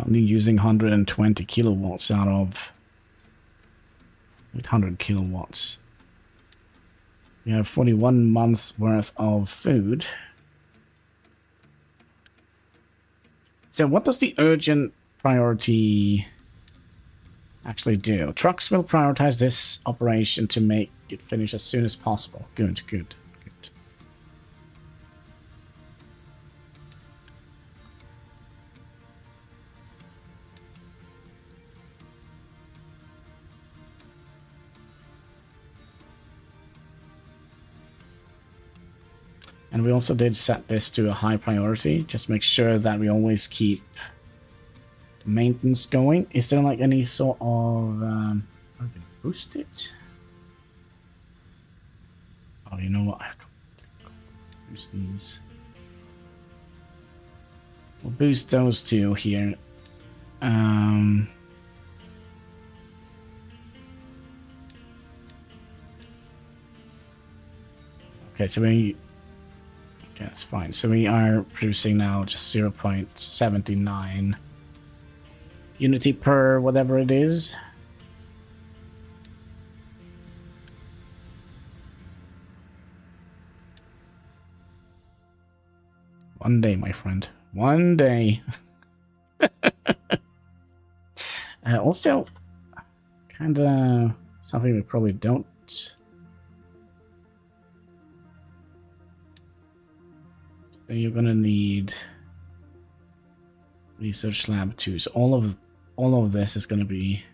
Only using 120 kilowatts out of 800 kilowatts. We have 41 months worth of food. So what does the urgent priority actually do? Trucks will prioritize this operation to make it finish as soon as possible. Good, good, good. And we also did set this to a high priority. Just make sure that we always keep maintenance going. Is there like any sort of... I can boost it? Oh, you know what? I can boost these. We'll boost those two here. Okay, so we... Okay, that's fine. So we are producing now just 0.79 unity per whatever it is. One day, my friend. One day. Also, kind of something we probably don't... So you're gonna need research lab 2. So all of this is gonna be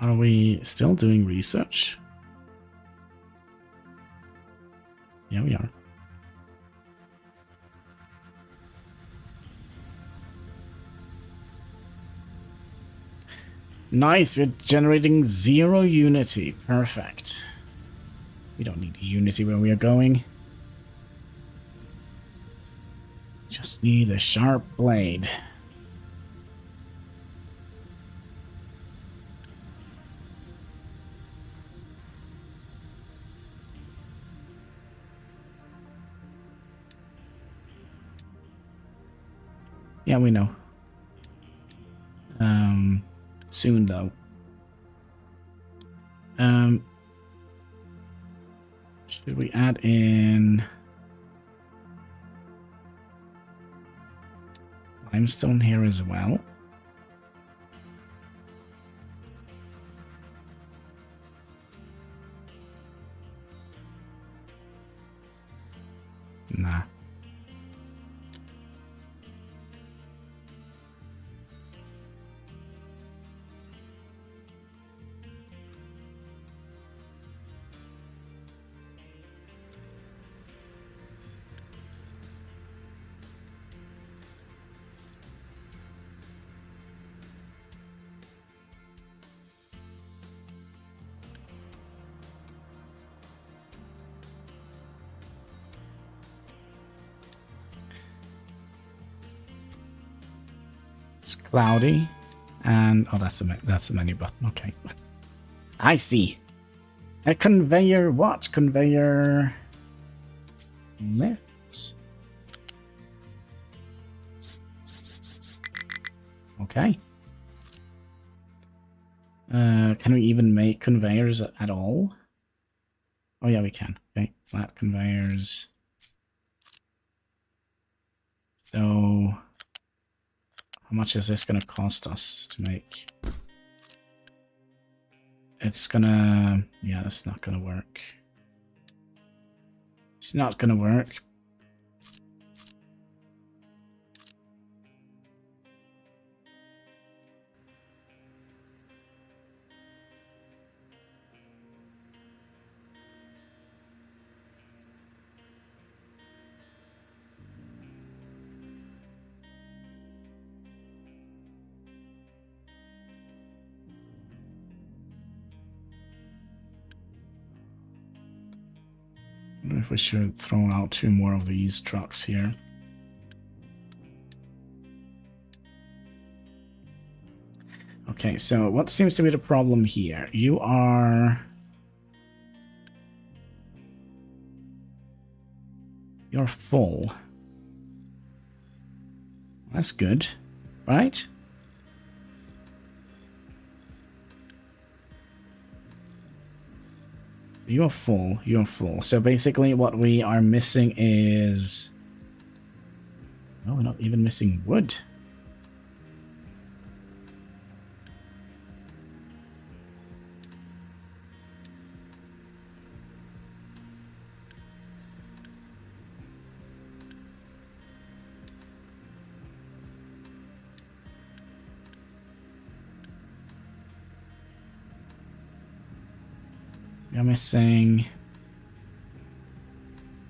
Are we still doing research? Yeah, we are. Nice, we're generating 0 unity. Perfect. We don't need unity where we are going. Just need a sharp blade. Yeah, we know. Soon though. Should we add in limestone here as well? Nah. It's cloudy. And oh, that's the menu button. Okay. I see. A conveyor what? Conveyor lifts. Okay. Can we even make conveyors at all? Oh yeah, we can. Okay, flat conveyors. So, how much is this going to cost us to make? It's gonna... yeah, that's not gonna work. It's not gonna work. I wonder if we should throw out 2 more of these trucks here. Okay, so what seems to be the problem here? You're full. That's good, right? You're full. You're full. So basically what we are missing is... oh, we're not even missing wood. We're missing...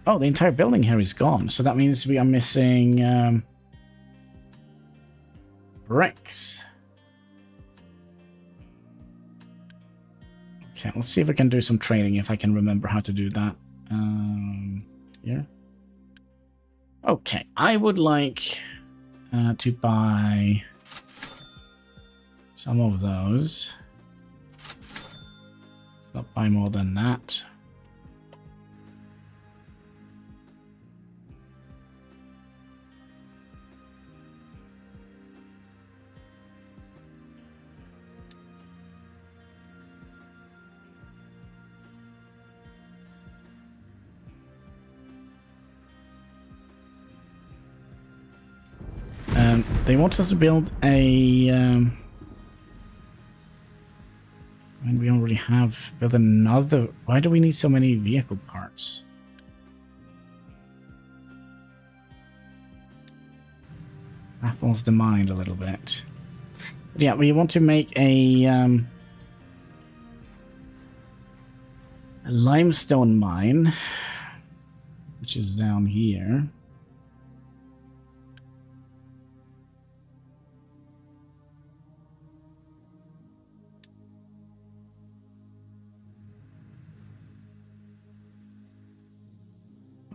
oh, the entire building here is gone. So that means we are missing bricks. Okay, let's see if we can do some trading, if I can remember how to do that. Here. Okay, I would like to buy some of those. Let's not buy more than that. They want us to build a... and we already have built another... why do we need so many vehicle parts? Baffles the mind a little bit. But yeah, we want to make a limestone mine, which is down here.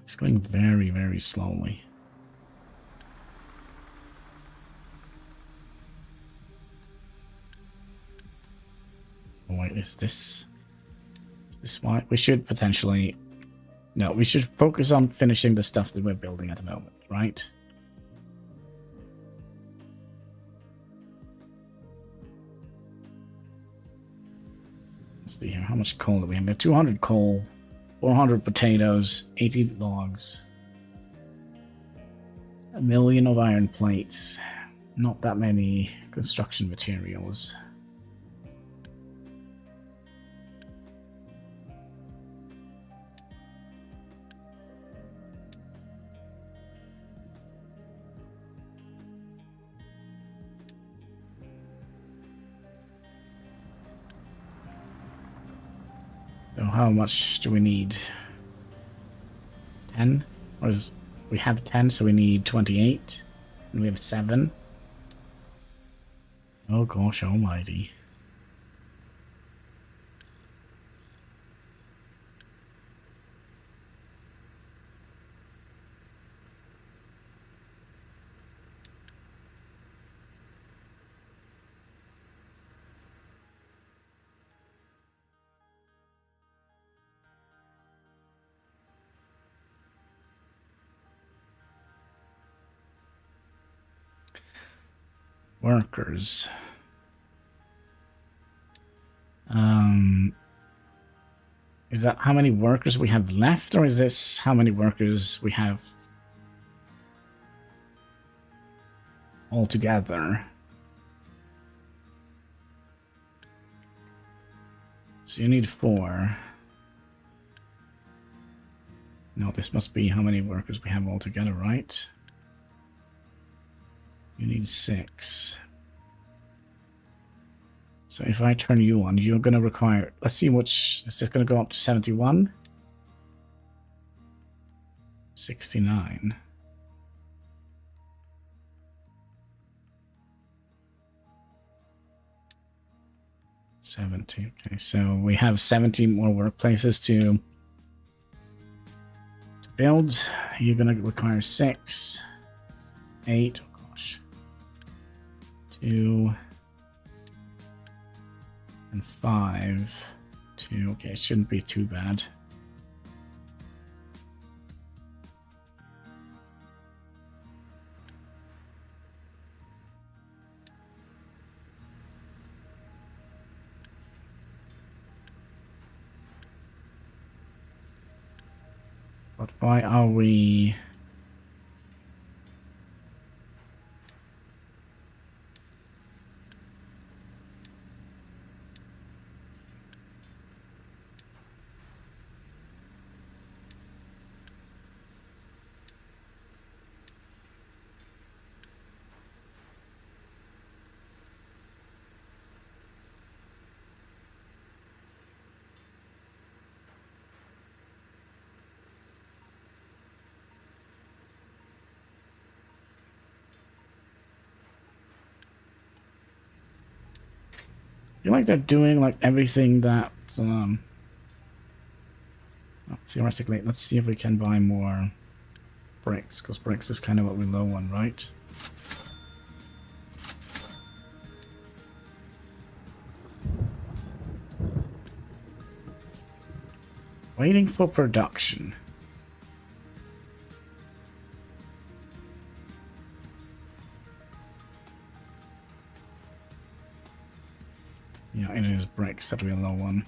It's going very, very slowly. Oh wait, is this why? We should potentially... no, we should focus on finishing the stuff that we're building at the moment, right? Let's see here, how much coal do we have? We have 200 coal. 400 potatoes, 80 logs, 1 million of iron plates, not that many construction materials. So how much do we need? 10? Or is we have 10, so we need 28. And we have 7. Oh gosh almighty. Workers. Is that how many workers we have left, or is this how many workers we have altogether? So you need 4. No, this must be how many workers we have altogether, right? You need 6. So if I turn you on, you're going to require... Let's see which... Is this going to go up to 71? 69. Okay, so we have 70 more workplaces to build. You're going to require 6, 8, oh gosh, 2, and 5. 2, okay, it shouldn't be too bad. But why are we... I feel like they're doing like everything that theoretically, let's see if we can buy more bricks, because bricks is kind of what we're low on, right? Waiting for production. Yeah, it is bricks that we're low on.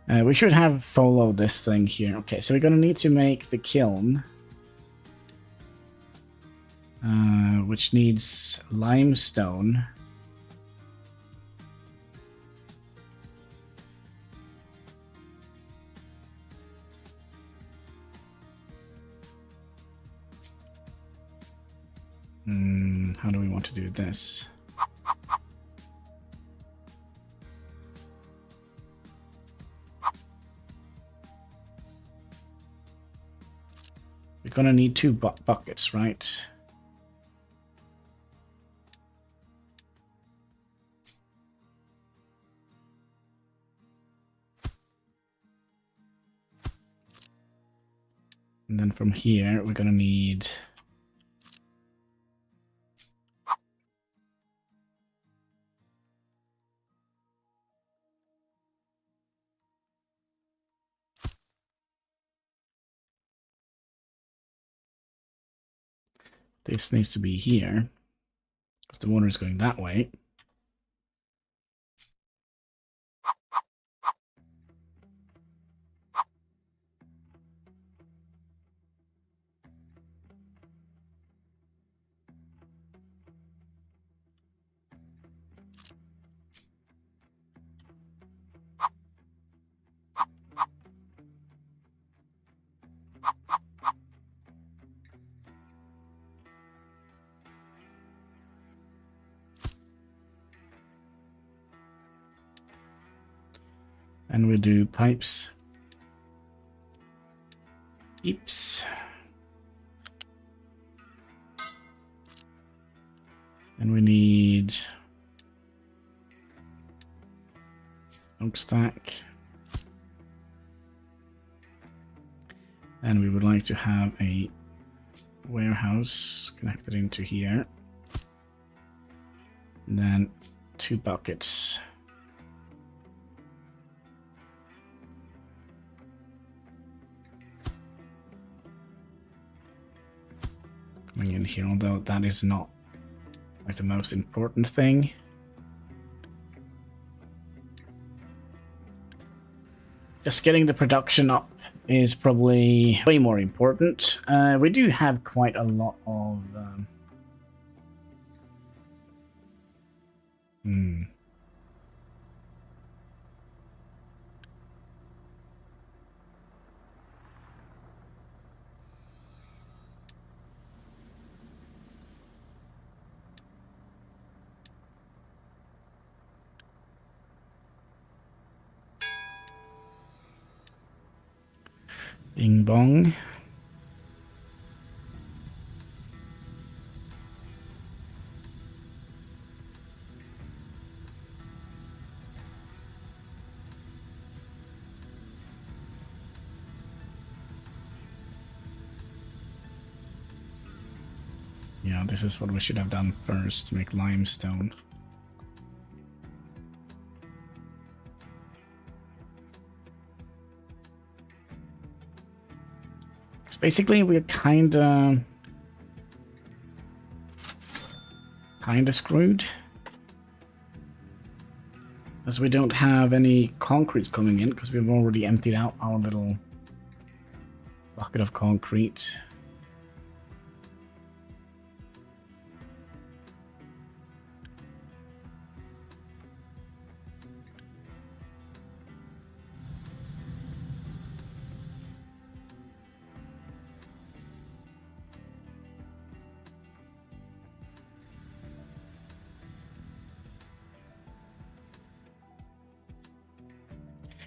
We should have followed this thing here. Okay, so we're going to need to make the kiln. Which needs limestone. How do we want to do this? We're gonna need 2 buckets, right? And then from here, we're gonna need... This needs to be here, because the water is going that way. And we'll do pipes. Eeps. And we need smokestack. And we would like to have a warehouse connected into here. And then 2 buckets. Coming in here, although that is not like the most important thing. Just getting the production up is probably way more important. We do have quite a lot of... Bing bong. Yeah, this is what we should have done first, to make limestone. So basically, we're kinda screwed. As we don't have any concrete coming in, because we've already emptied out our little bucket of concrete.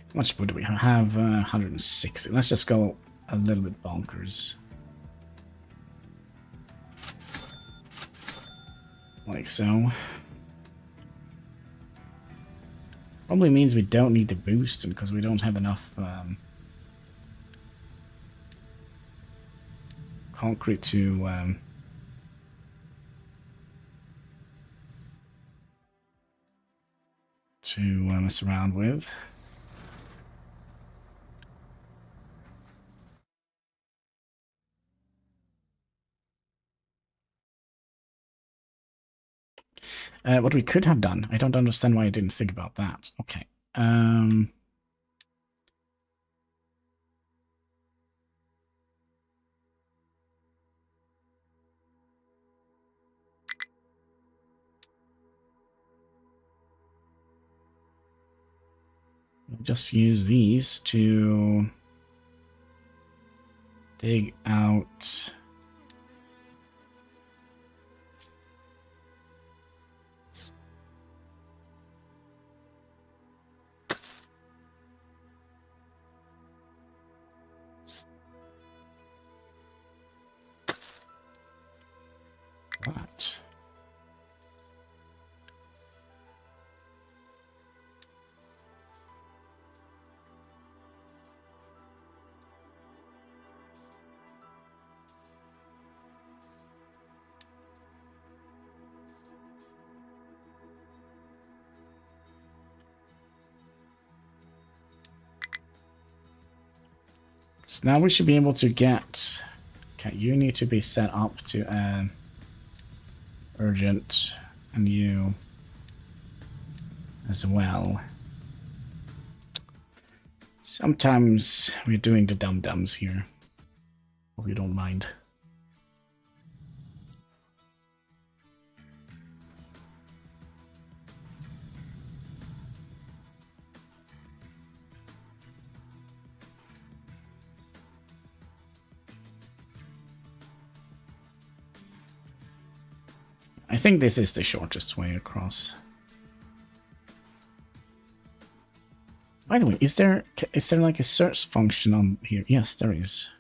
How much wood do we have? 160. Let's just go a little bit bonkers. Like so. Probably means we don't need to boost them because we don't have enough concrete to mess around with. What we could have done. I don't understand why I didn't think about that. Okay. We'll just use these to dig out... What? So now we should be able to get... Okay, you need to be set up to urgent, and you as well. Sometimes we're doing the dum-dums here. Hope you don't mind. I think this is the shortest way across. By the way, is there like a search function on here? Yes, there is.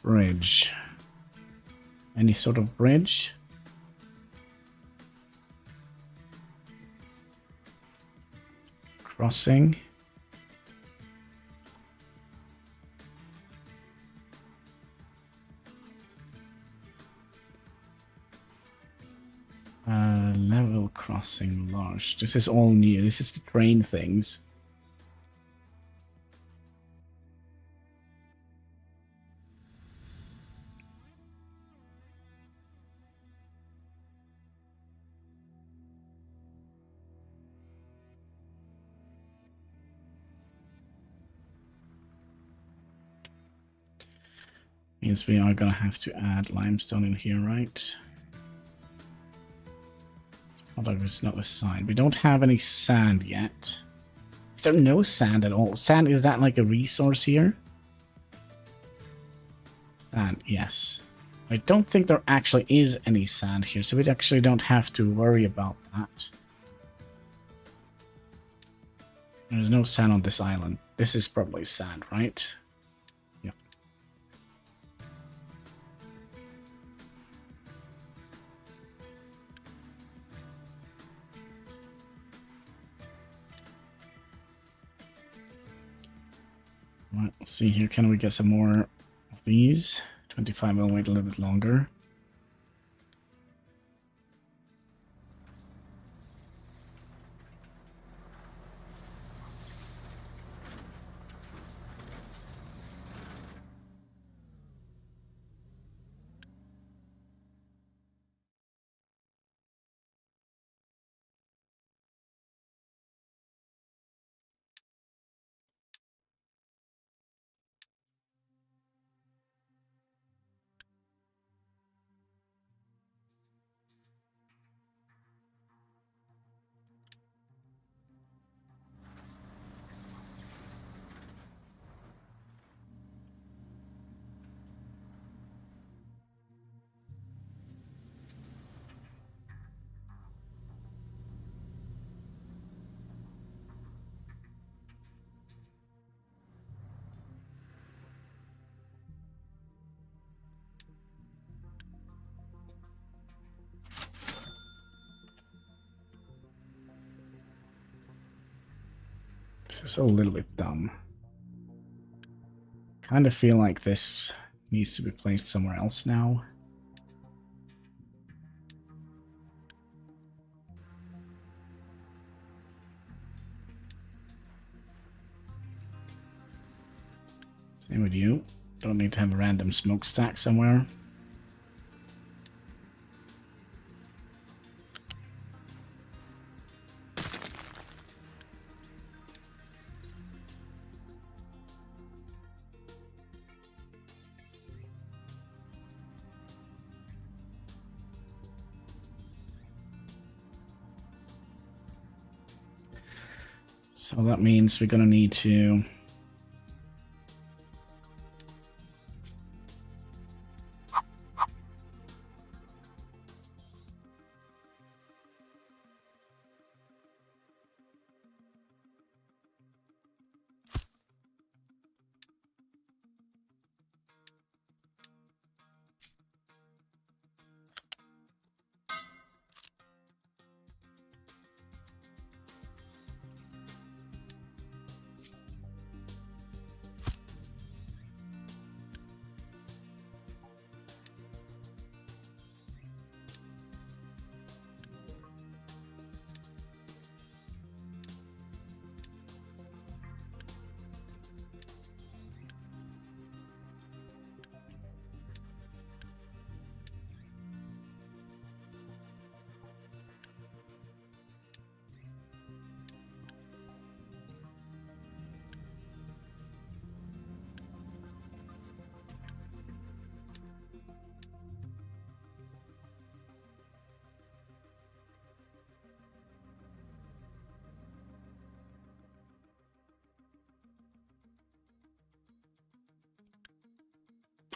Bridge. Any sort of bridge? Crossing. Level crossing large. This is all new. This is the train things. Means we are gonna have to add limestone in here, right? Although it's not a sign. We don't have any sand yet. Is there no sand at all? Sand, is that like a resource here? Sand, yes. I don't think there actually is any sand here, so we actually don't have to worry about that. There's no sand on this island. This is probably sand, right? Yep. Right, let's see here. Can we get some more of these? 25 will wait a little bit longer. This is a little bit dumb. Kind of feel like this needs to be placed somewhere else now. Same with you. Don't need to have a random smokestack somewhere. So that means we're gonna need to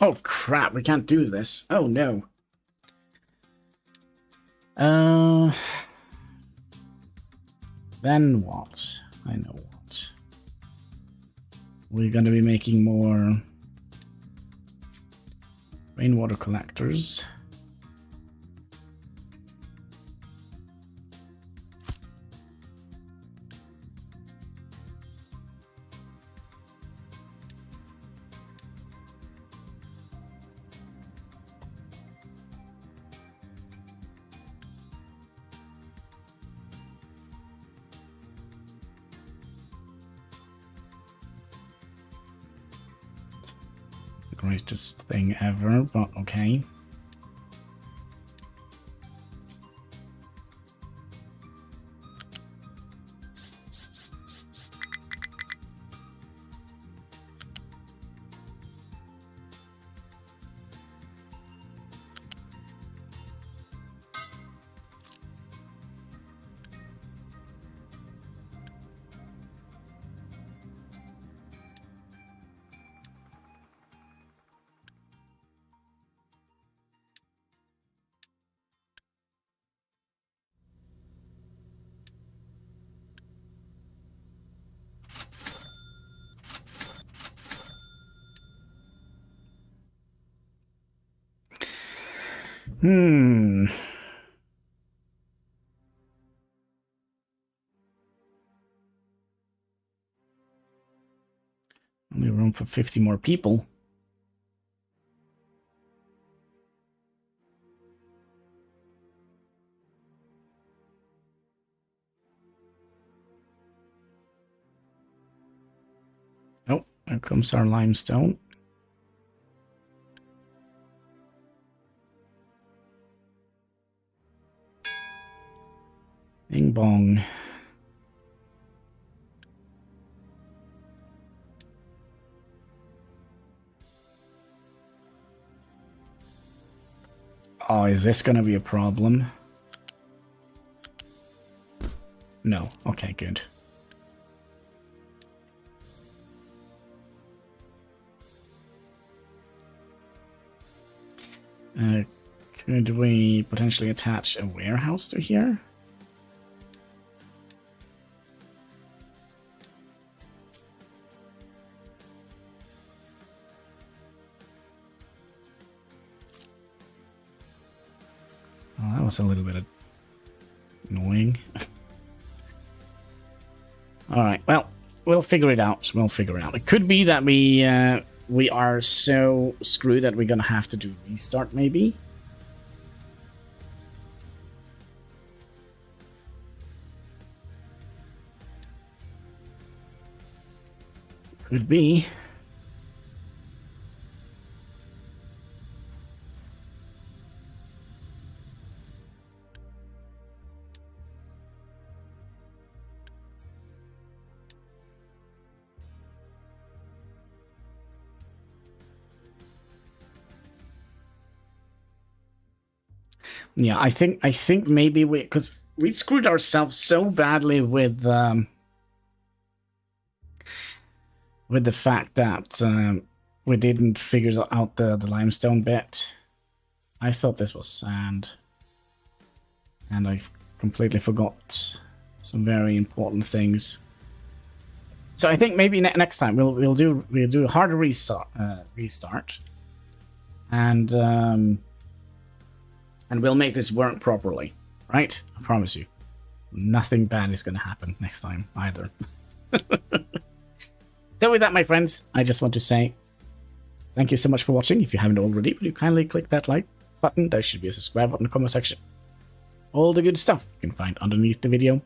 oh crap, we can't do this. Oh no. Then what? I know what. We're gonna be making more rainwater collectors. Greatest thing ever, but okay. Only room for 50 more people. Oh, there comes our limestone. Bing bong. Oh, is this gonna be a problem? No. Okay, good. Could we potentially attach a warehouse to here? Oh, that was a little bit annoying. Alright, well, we'll figure it out. We'll figure it out. It could be that we are so screwed that we're gonna have to do restart, maybe? Could be. Yeah, I think maybe because we screwed ourselves so badly with the fact that we didn't figure out the limestone bit. I thought this was sand, and I completely forgot some very important things. So I think maybe next time we'll do a hard restart, and we'll make this work properly, right? I promise you. Nothing bad is going to happen next time, either. So with that, my friends, I just want to say thank you so much for watching. If you haven't already, will you kindly click that like button? There should be a subscribe button in the comment section. All the good stuff you can find underneath the video.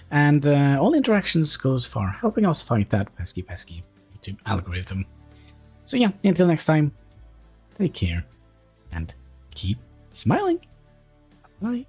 And all interactions goes far, helping us fight that pesky YouTube algorithm. So yeah, until next time, take care, and keep smiling. Bye.